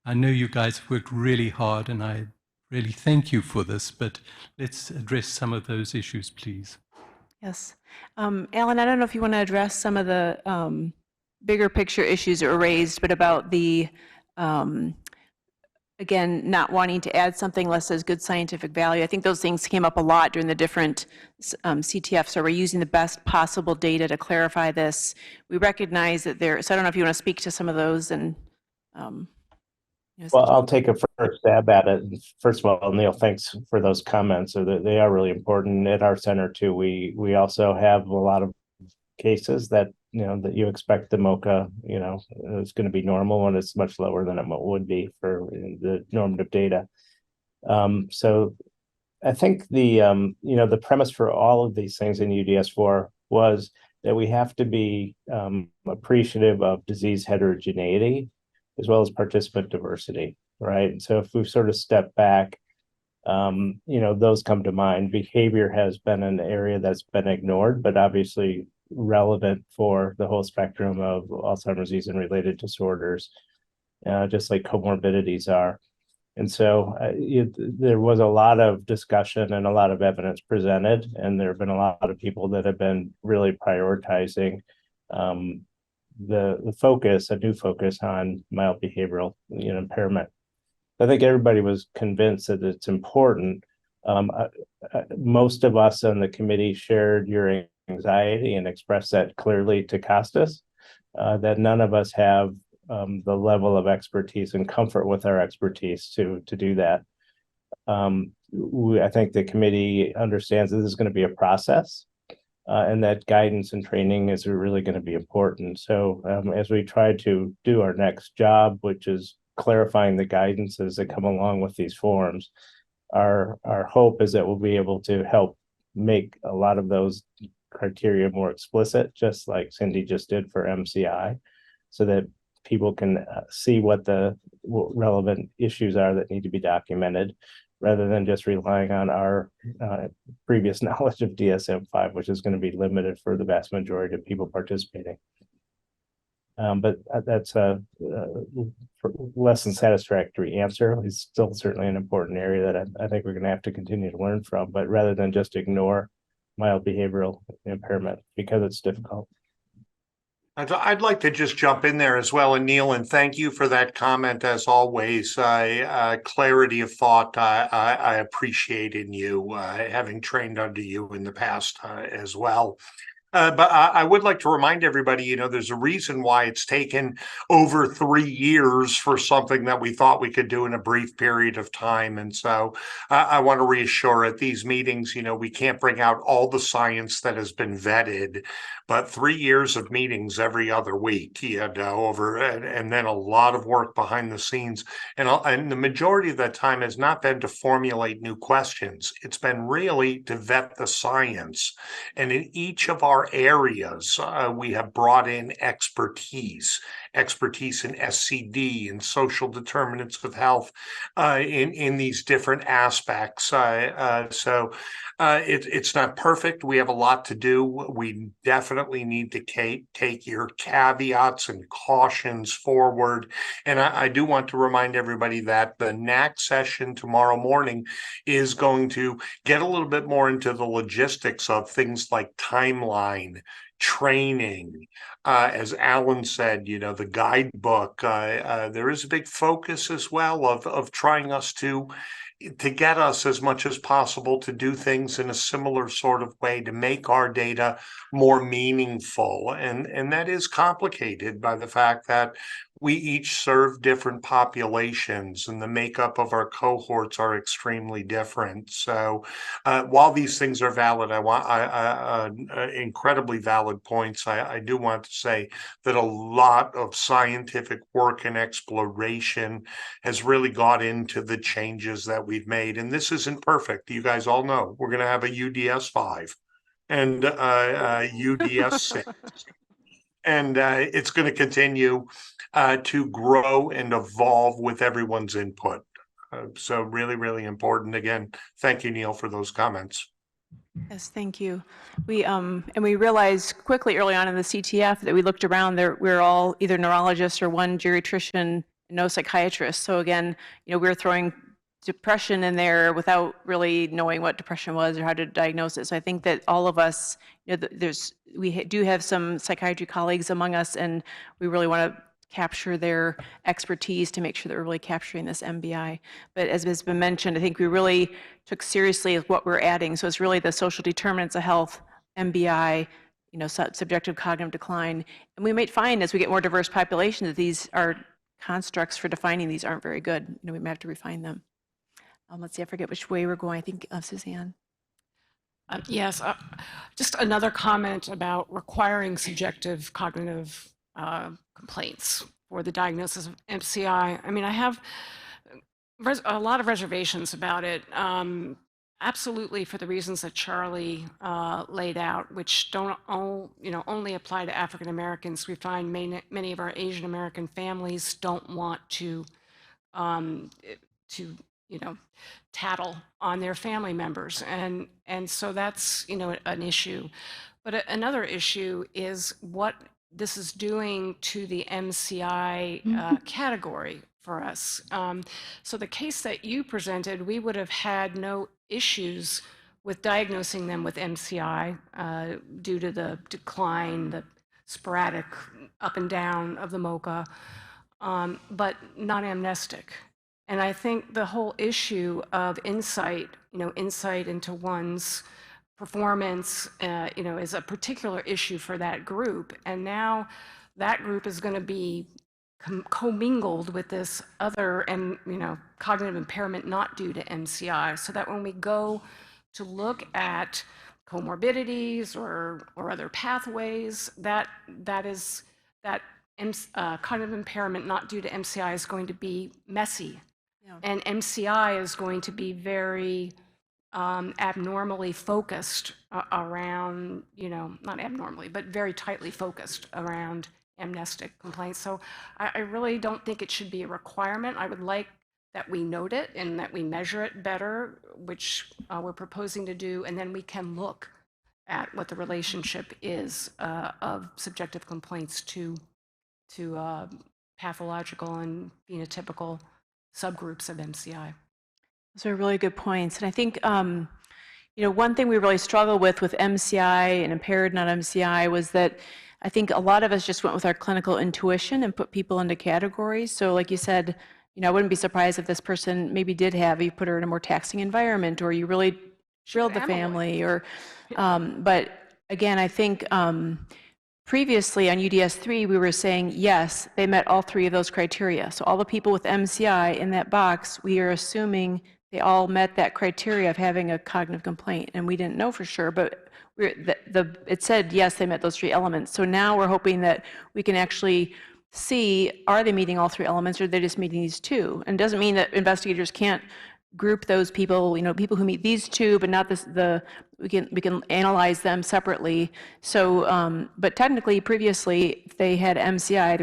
I know you guys have worked really hard, and I really thank you for this, but let's address some of those issues, please. Yes. Alan, I don't know if you want to address some of the bigger picture issues that were raised, but about the, again, not wanting to add something unless there's good scientific value. I think those things came up a lot during the different CTFs. So we're using the best possible data to clarify this. We recognize that there, so I don't know if you want to speak to some of those and well, I'll take a first stab at it. First of all, Neil, thanks for those comments. So they are really important. At our center too, we also have a lot of cases that that you expect the MoCA, is going to be normal, and it's much lower than it would be for the normative data. So I think the premise for all of these things in UDS4 was that we have to be appreciative of disease heterogeneity as well as participant diversity, right? So if we sort of step back, those come to mind. Behavior has been an area that's been ignored, but obviously relevant for the whole spectrum of Alzheimer's disease and related disorders, just like comorbidities are. And so there was a lot of discussion and a lot of evidence presented, and there have been a lot of people that have been really prioritizing the focus, a new focus on mild behavioral impairment. I think everybody was convinced that it's important. Most of us on the committee shared your anxiety and expressed that clearly to Costas, that none of us have the level of expertise and comfort with our expertise to do that. I think the committee understands that this is going to be a process, and that guidance and training is really going to be important. So as we try to do our next job, which is clarifying the guidances that come along with these forms, our hope is that we'll be able to help make a lot of those criteria more explicit, just like Cindy just did for MCI, so that people can see what the relevant issues are that need to be documented, rather than just relying on our previous knowledge of DSM-5, which is going to be limited for the vast majority of people participating. But that's a less than satisfactory answer. It's still certainly an important area that I think we're going to have to continue to learn from, but rather than just ignore mild behavioral impairment because it's difficult. I'd like to just jump in there as well. And Neil, and thank you for that comment as always. Clarity of thought, I appreciate in you, having trained under you in the past as well. But I would like to remind everybody, there's a reason why it's taken over 3 years for something that we thought we could do in a brief period of time. And so I want to reassure at these meetings, we can't bring out all the science that has been vetted, but 3 years of meetings every other week, over, and then a lot of work behind the scenes. And the majority of that time has not been to formulate new questions. It's been really to vet the science. And in each of our areas, we have brought in expertise. expertise in SCD and social determinants of health in these different aspects. It's not perfect. We have a lot to do. We definitely need to take your caveats and cautions forward. And I do want to remind everybody that the NAC session tomorrow morning is going to get a little bit more into the logistics of things like timeline, training. As Alan said, the guidebook, there is a big focus as well of trying us to get us as much as possible to do things in a similar sort of way to make our data more meaningful. And that is complicated by the fact that we each serve different populations and the makeup of our cohorts are extremely different. So while these things are valid, incredibly valid points, I do want to say that a lot of scientific work and exploration has really got into the changes that we've made. And this isn't perfect. You guys all know we're going to have a UDS 5 and UDS 6. And it's going to continue to grow and evolve with everyone's input. So really, really important. Again, thank you, Neil, for those comments. Yes, thank you. And we realized quickly early on in the CTF that we looked around there, we were all either neurologists or one geriatrician, no psychiatrist. So again, we were throwing depression in there without really knowing what depression was or how to diagnose it. So I think that all of us, we do have some psychiatry colleagues among us, and we really want to capture their expertise to make sure that we're really capturing this MBI. But as has been mentioned, I think we really took seriously what we're adding. So it's really the social determinants of health, MBI, subjective cognitive decline. And we might find as we get more diverse populations that these are constructs for defining these aren't very good. We might have to refine them. Let's see, I forget which way we're going. I think Suzanne. Yes, just another comment about requiring subjective cognitive complaints for the diagnosis of MCI. I mean, I have a lot of reservations about it. Absolutely, for the reasons that Charlie laid out, which don't only apply to African Americans. We find many of our Asian American families don't want to tattle on their family members, and so that's an issue. But another issue is what this is doing to the MCI category for us. So the case that you presented, we would have had no issues with diagnosing them with MCI due to the decline, the sporadic up and down of the MoCA, but not amnestic. And I think the whole issue of insight, insight into one's performance, is a particular issue for that group. And now that group is going to be commingled with this other, cognitive impairment not due to MCI, so that when we go to look at comorbidities or other pathways, that cognitive impairment not due to MCI is going to be messy. Yeah. And MCI is going to be very abnormally focused around, not abnormally, but very tightly focused around amnestic complaints. So I really don't think it should be a requirement. I would like that we note it and that we measure it better, which we're proposing to do, and then we can look at what the relationship is of subjective complaints to pathological and phenotypical subgroups of MCI. Those are really good points. And I think, one thing we really struggle with MCI and impaired not MCI was that I think a lot of us just went with our clinical intuition and put people into categories. So like you said, I wouldn't be surprised if this person maybe did have, you put her in a more taxing environment, or you really drilled the family, or, but again, I think previously on UDS 3, we were saying, yes, they met all three of those criteria. So all the people with MCI in that box, we are assuming they all met that criteria of having a cognitive complaint. And we didn't know for sure, but it said, yes, they met those three elements. So now we're hoping that we can actually see, are they meeting all three elements, or are they just meeting these two? And it doesn't mean that investigators can't group those people, people who meet these two, but not we can analyze them separately. So, but technically, previously, if they had MCI,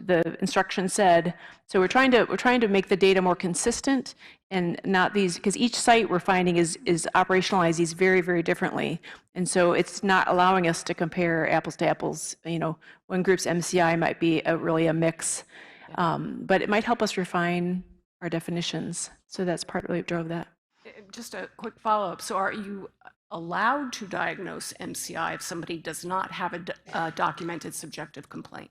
the instruction said. So we're trying to make the data more consistent and not these, because each site we're finding is operationalize these very, very differently. And so it's not allowing us to compare apples to apples. One group's MCI might be really a mix, but it might help us refine our definitions. So that's partly what drove that. Just a quick follow-up. So are you allowed to diagnose MCI if somebody does not have a documented subjective complaint?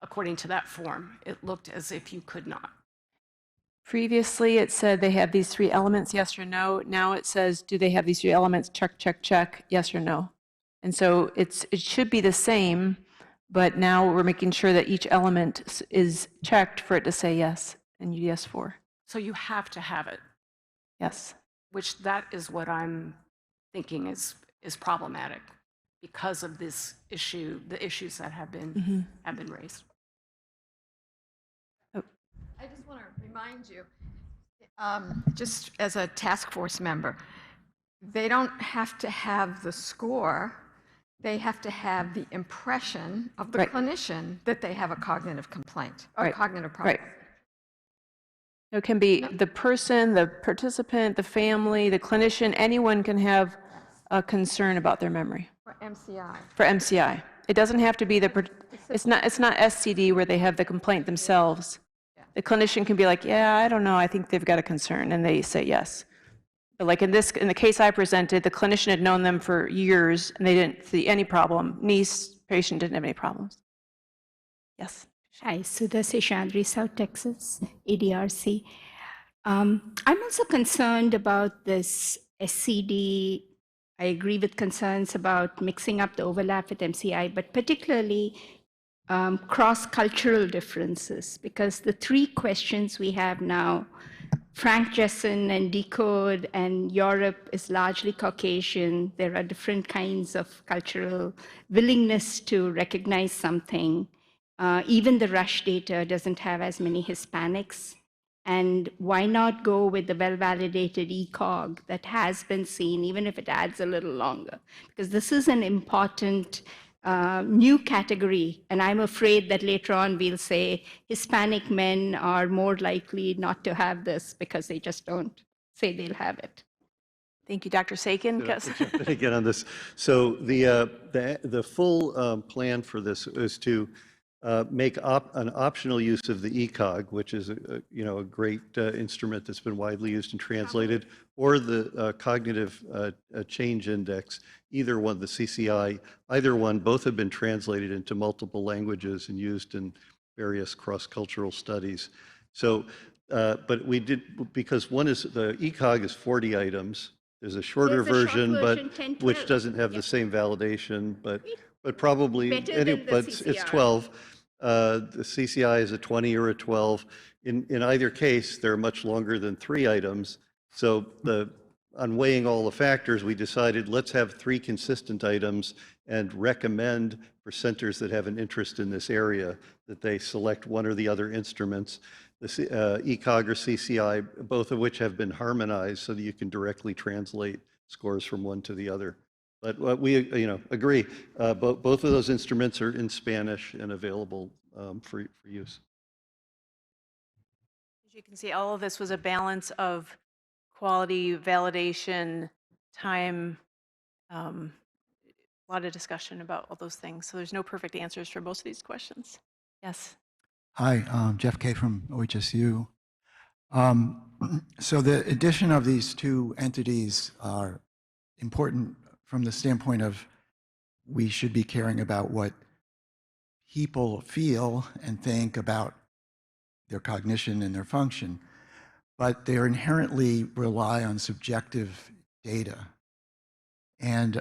According to that form, it looked as if you could not. Previously, it said they have these 3 elements, yes or no. Now it says, do they have these 3 elements, check, check, check, yes or no. And so it should be the same, but now we're making sure that each element is checked for it to say yes in UDS 4. So you have to have it. Yes. Which that is what I'm thinking is problematic because of this issue, the issues that have been raised. I just want to remind you, just as a task force member, they don't have to have the score. They have to have the impression of the clinician that they have a cognitive complaint or cognitive problem. Right. It can be the person, the participant, the family, the clinician, anyone can have a concern about their memory. For MCI. For MCI. It doesn't have to be it's not SCD where they have the complaint themselves. The clinician can be like, yeah, I don't know, I think they've got a concern, and they say yes. But like in the case I presented, the clinician had known them for years, and they didn't see any problem. Patient didn't have any problems. Yes. Hi, Sudha Seshandri, South Texas, ADRC. I'm also concerned about this SCD. I agree with concerns about mixing up the overlap with MCI, but particularly cross-cultural differences, because the 3 questions we have now, Frank Jessen and DECODE, and Europe is largely Caucasian. There are different kinds of cultural willingness to recognize something. Even the Rush data doesn't have as many Hispanics. And why not go with the well-validated ECOG that has been seen, even if it adds a little longer? Because this is an important new category. And I'm afraid that later on we'll say Hispanic men are more likely not to have this because they just don't say they'll have it. Thank you, Dr. Sakin. Again on this. So the full plan for this is to make an optional use of the ECOG, which is a great instrument that's been widely used and translated, or the cognitive change index. Either one, the CCI, either one, both have been translated into multiple languages and used in various cross-cultural studies. So, but we did, because one is, the ECOG is 40 items. There's a shorter version, but 10, which doesn't have the same validation, but probably, it's 12. The CCI is a 20 or a 12. In either case, they're much longer than 3 items. So on weighing all the factors, we decided let's have 3 consistent items and recommend for centers that have an interest in this area that they select one or the other instruments, the ECOG or CCI, both of which have been harmonized so that you can directly translate scores from one to the other. But we agree, both of those instruments are in Spanish and available for use. As you can see, all of this was a balance of quality, validation, time, a lot of discussion about all those things. So there's no perfect answers for most of these questions. Yes. Hi, Jeff Kay from OHSU. So the addition of these 2 entities are important from the standpoint of we should be caring about what people feel and think about their cognition and their function, but they inherently rely on subjective data, and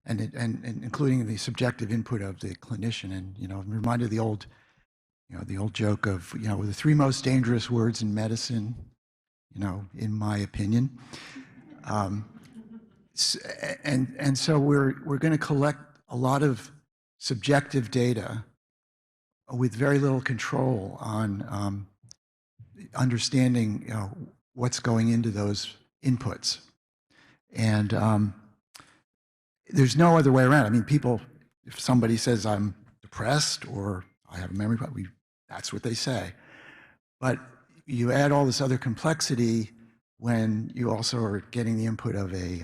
including the subjective input of the clinician. And I'm reminded of the old joke of the 3 most dangerous words in medicine, in my opinion. And so we're going to collect a lot of subjective data with very little control on understanding what's going into those inputs. And there's no other way around. I mean, people, if somebody says I'm depressed or I have a memory problem, that's what they say. But you add all this other complexity when you also are getting the input of a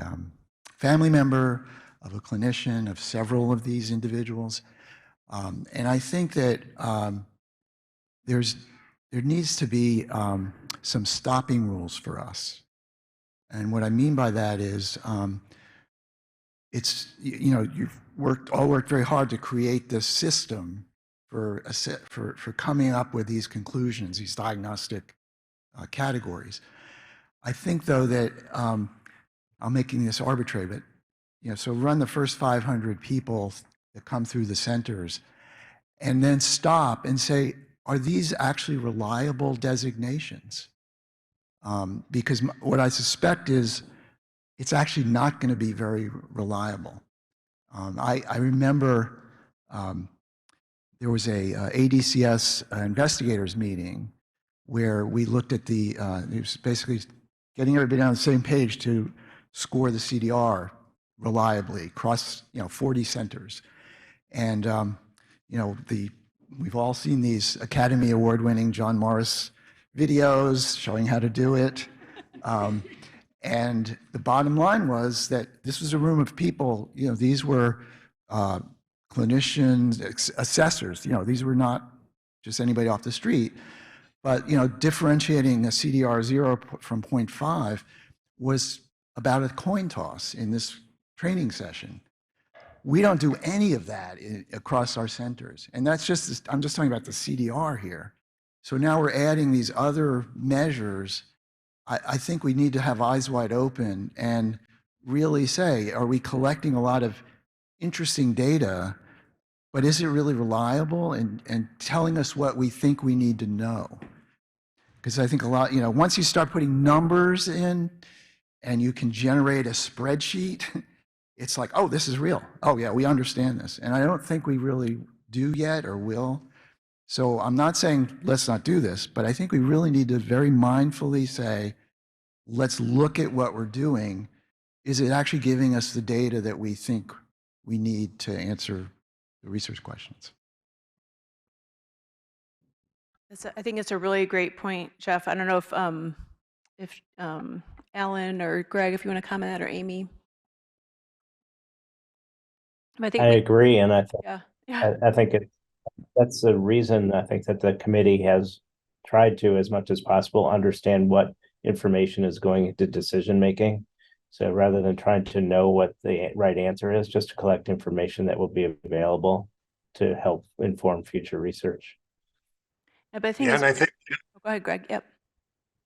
family member, of a clinician, of several of these individuals. And I think that there needs to be some stopping rules for us. And what I mean by that is, it's, you know, you've all worked very hard to create this system for coming up with these conclusions, these diagnostic categories. I think, though, that I'm making this arbitrary, but you know, so run the first 500 people that come through the centers, and then stop and say, are these actually reliable designations? Because what I suspect is it's actually not going to be very reliable. I remember there was a ADCS investigators meeting where we looked at it was basically getting everybody on the same page to score the CDR reliably across 40 centers. And you know, we've all seen these Academy Award-winning John Morris videos showing how to do it. And the bottom line was that this was a room of people, you know, these were clinicians, assessors, you know, these were not just anybody off the street. But, you know, differentiating a CDR 0 from 0.5 was about a coin toss in this training session. We don't do any of that across our centers. And that's just, I'm just talking about the CDR here. So now we're adding these other measures. I think we need to have eyes wide open and really say, are we collecting a lot of interesting data, but is it really reliable and telling us what we think we need to know? Because I think a lot, you know, once you start putting numbers in and you can generate a spreadsheet, it's like, oh, this is real. Oh yeah, we understand this. And I don't think we really do yet or will. So I'm not saying let's not do this, but I think we really need to very mindfully say, let's look at what we're doing. Is it actually giving us the data that we think we need to answer the research questions? I think it's a really great point, Jeff. I don't know if Alan or Greg, if you want to comment on that, or Amy. I agree, and I think yeah. I think that's the reason I think that the committee has tried to, as much as possible, understand what information is going into decision making. So rather than trying to know what the right answer is, just to collect information that will be available to help inform future research. Yeah, but I think, and I think go ahead, Greg. Yep.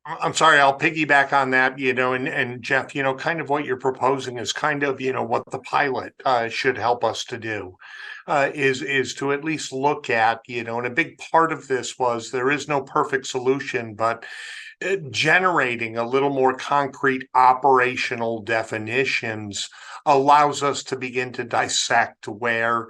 I'm sorry, I'll piggyback on that, you know, and Jeff, you know, kind of what you're proposing is kind of, you know, what the pilot should help us to do, is to at least look at, you know, and a big part of this was there is no perfect solution, but generating a little more concrete operational definitions allows us to begin to dissect where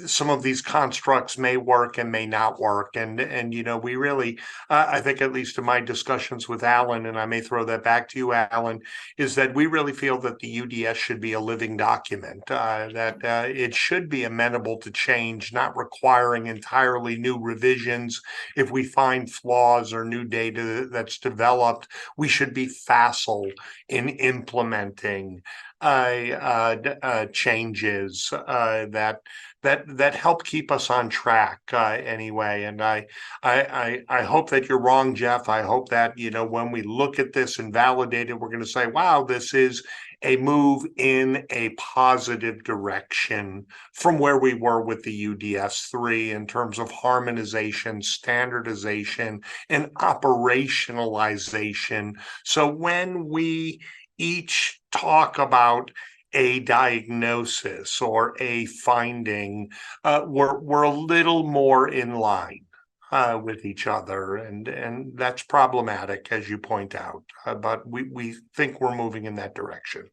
some of these constructs may work and may not work. And you know, we really, I think, at least in my discussions with Alan, and I may throw that back to you, Alan, is that we really feel that the UDS should be a living document, that it should be amenable to change, not requiring entirely new revisions. If we find flaws or new data that's developed, we should be facile in implementing changes that help keep us on track anyway. And I hope that you're wrong, Jeff. I hope that, you know, when we look at this and validate it, we're going to say, wow, this is a move in a positive direction from where we were with the UDS-3 in terms of harmonization, standardization, and operationalization. So when we each talk about a diagnosis or a finding, we're a little more in line with each other, and that's problematic, as you point out. But we think we're moving in that direction.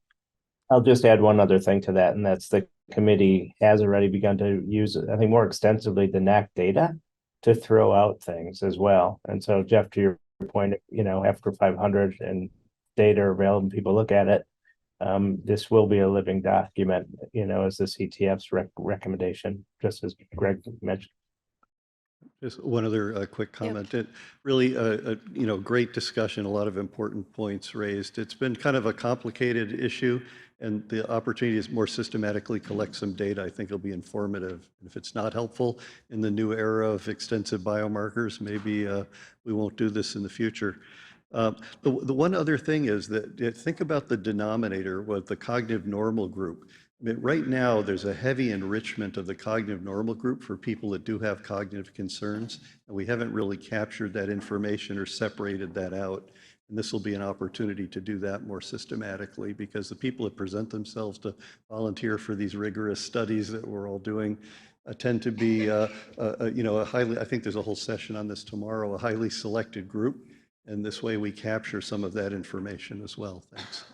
I'll just add one other thing to that, and that's the committee has already begun to use, I think, more extensively the NAC data to throw out things as well. And so, Jeff, to your point, after 500 and data are available, people look at it, this will be a living document, as the CTF's recommendation, just as Greg mentioned. Just one other quick comment. It really, great discussion, a lot of important points raised. It's been kind of a complicated issue, and the opportunity to more systematically collect some data, I think, will be informative. And if it's not helpful in the new era of extensive biomarkers, maybe we won't do this in the future. The one other thing is that think about the denominator with the cognitive normal group. I mean, right now, there's a heavy enrichment of the cognitive normal group for people that do have cognitive concerns, and we haven't really captured that information or separated that out. And this will be an opportunity to do that more systematically, because the people that present themselves to volunteer for these rigorous studies that we're all doing tend to be, a highly, I think there's a whole session on this tomorrow, a highly selected group. And this way we capture some of that information as well. Thanks.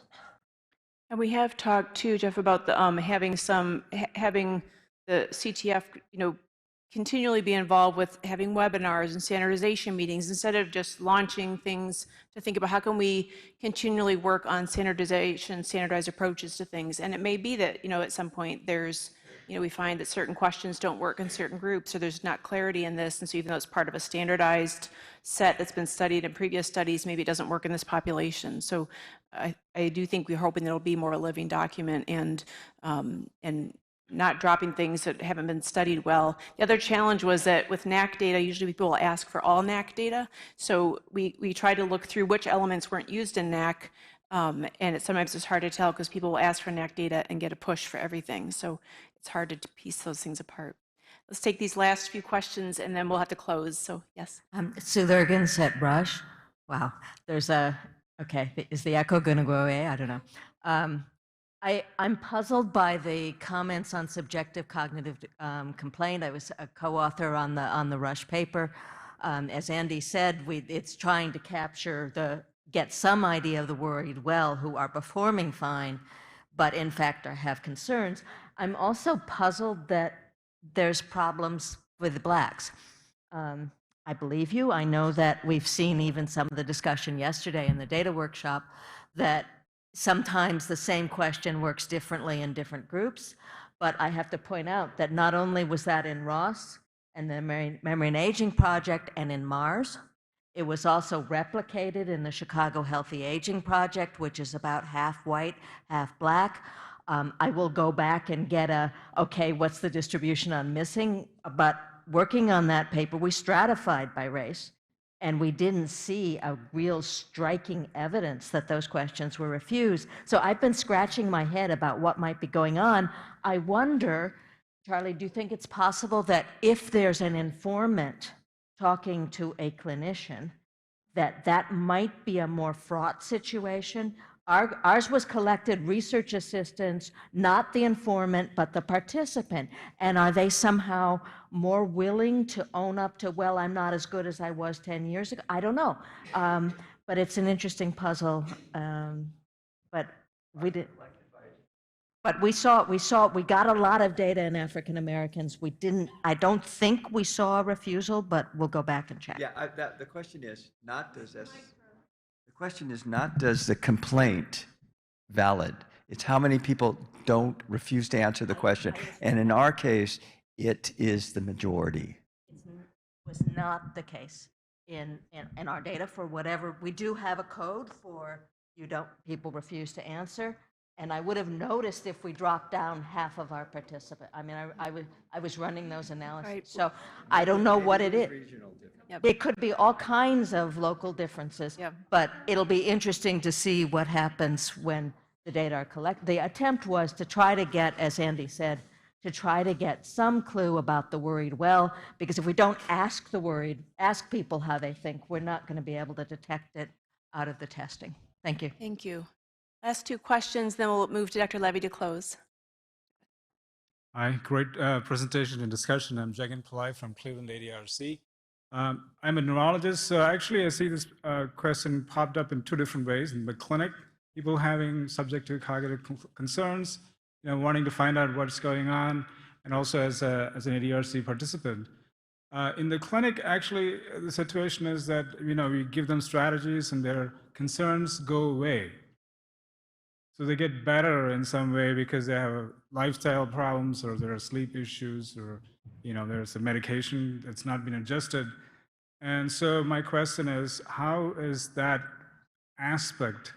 And we have talked too, Jeff, about the having the CTF, continually be involved with having webinars and standardization meetings instead of just launching things, to think about how can we continually work on standardization, standardized approaches to things. And it may be that, at some point there's, we find that certain questions don't work in certain groups, or there's not clarity in this. And so even though it's part of a standardized set that's been studied in previous studies, maybe it doesn't work in this population. So I do think we're hoping that it'll be more a living document and not dropping things that haven't been studied well. The other challenge was that with NAC data, usually people will ask for all NAC data. So we try to look through which elements weren't used in NAC, and sometimes it's hard to tell because people will ask for NAC data and get a push for everything. So it's hard to piece those things apart. Let's take these last few questions and then we'll have to close. So yes. Sue Lurgans at Rush. Wow, is the echo going to go away? I don't know. I'm puzzled by the comments on subjective cognitive complaint. I was a co-author on the Rush paper. As Andy said, it's trying to get some idea of the worried well who are performing fine, but in fact have concerns. I'm also puzzled that there's problems with the Blacks. I believe you. I know that we've seen even some of the discussion yesterday in the data workshop that sometimes the same question works differently in different groups, but I have to point out that not only was that in Ross and the Memory and Aging Project and in MARS, it was also replicated in the Chicago Healthy Aging Project, which is about half white, half black. I will go back and get what's the distribution on missing, but working on that paper, we stratified by race. And we didn't see a real striking evidence that those questions were refused. So I've been scratching my head about what might be going on. I wonder, Charlie, do you think it's possible that if there's an informant talking to a clinician, that might be a more fraught situation? Ours was collected research assistants, not the informant, but the participant. And are they somehow more willing to own up to, well, I'm not as good as I was 10 years ago? I don't know. But it's an interesting puzzle. But we did. But we got a lot of data in African Americans. I don't think we saw a refusal, but we'll go back and check. Yeah, the question is not does the complaint valid? It's how many people don't refuse to answer the question. And in our case, it is the majority. It was not the case in our data for whatever. We do have a code for people refuse to answer. And I would have noticed if we dropped down half of our participants. I mean, I was running those analyses. Right. So I don't know what it is. Yep. It could be all kinds of local differences, yep. But it'll be interesting to see what happens when the data are collected. The attempt was to try to get, as Andy said, to try to get some clue about the worried well, because if we don't ask people how they think, we're not going to be able to detect it out of the testing. Thank you. Thank you. Last two questions, then we'll move to Dr. Levy to close. Hi, great presentation and discussion. I'm Jagan Pillai from Cleveland ADRC. I'm a neurologist, so actually I see this question popped up in two different ways. In the clinic, people having subjective cognitive concerns, wanting to find out what's going on, and also as an ADRC participant. In the clinic, actually, the situation is that, we give them strategies and their concerns go away. So they get better in some way because they have lifestyle problems, or there are sleep issues, or, there's a medication that's not been adjusted. And so my question is, how is that aspect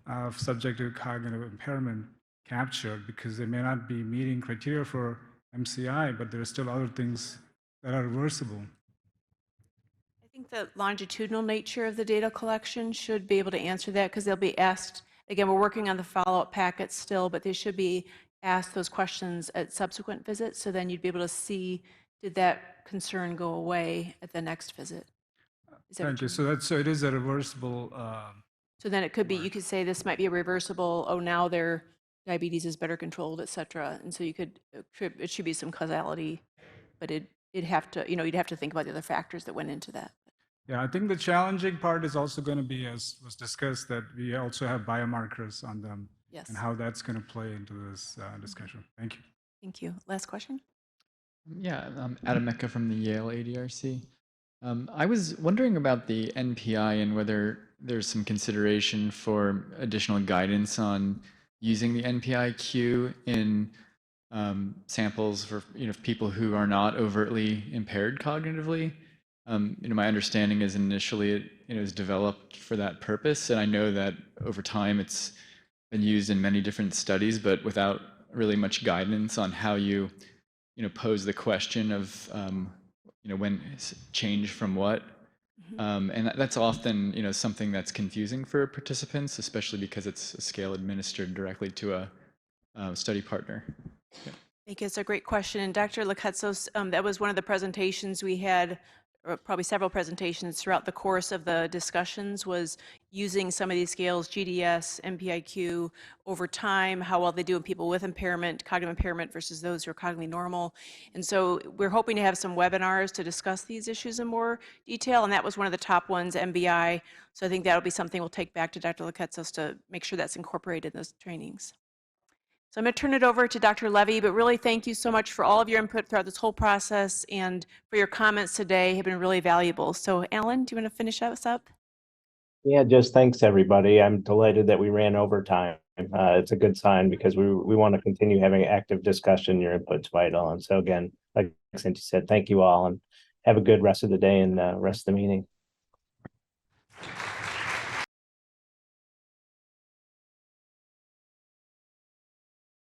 of subjective cognitive impairment captured? Because they may not be meeting criteria for MCI, but there are still other things that are reversible. I think the longitudinal nature of the data collection should be able to answer that, because they'll be asked, again, we're working on the follow-up packets still, but they should be asked those questions at subsequent visits. So then you'd be able to see, did that concern go away at the next visit? Thank you. So it is a reversible. So then it could be, you could say this might be a reversible, oh, now their diabetes is better controlled, et cetera. And so you could, it should be some causality, but you'd have to think about the other factors that went into that. Yeah, I think the challenging part is also going to be, as was discussed, that we also have biomarkers on them. Yes. And how that's going to play into this discussion. Thank you. Thank you. Last question? Yeah, I'm Adam Mecca from the Yale ADRC. I was wondering about the NPI and whether there's some consideration for additional guidance on using the NPI-Q in samples for people who are not overtly impaired cognitively. My understanding is initially it was developed for that purpose, and I know that over time it's been used in many different studies, but without really much guidance on how you pose the question of when change from what. And that's often something that's confusing for participants, especially because it's a scale administered directly to a study partner. Yeah. I think it's a great question. And Dr. Lakatzos, that was one of the presentations we had, or probably several presentations throughout the course of the discussions, was using some of these scales, GDS, MPIQ, over time, how well they do in people with impairment, cognitive impairment, versus those who are cognitively normal. And so we're hoping to have some webinars to discuss these issues in more detail, and that was one of the top ones, MBI. So I think that'll be something we'll take back to Dr. Lakatzos to make sure that's incorporated in those trainings. So I'm going to turn it over to Dr. Levy, but really thank you so much for all of your input throughout this whole process, and for your comments today have been really valuable. So Alan, do you want to finish us up? Yeah, just thanks everybody. I'm delighted that we ran over time. It's a good sign because we want to continue having active discussion. Your input's vital. And so again, like Cindy said, thank you all, and have a good rest of the day and rest of the meeting.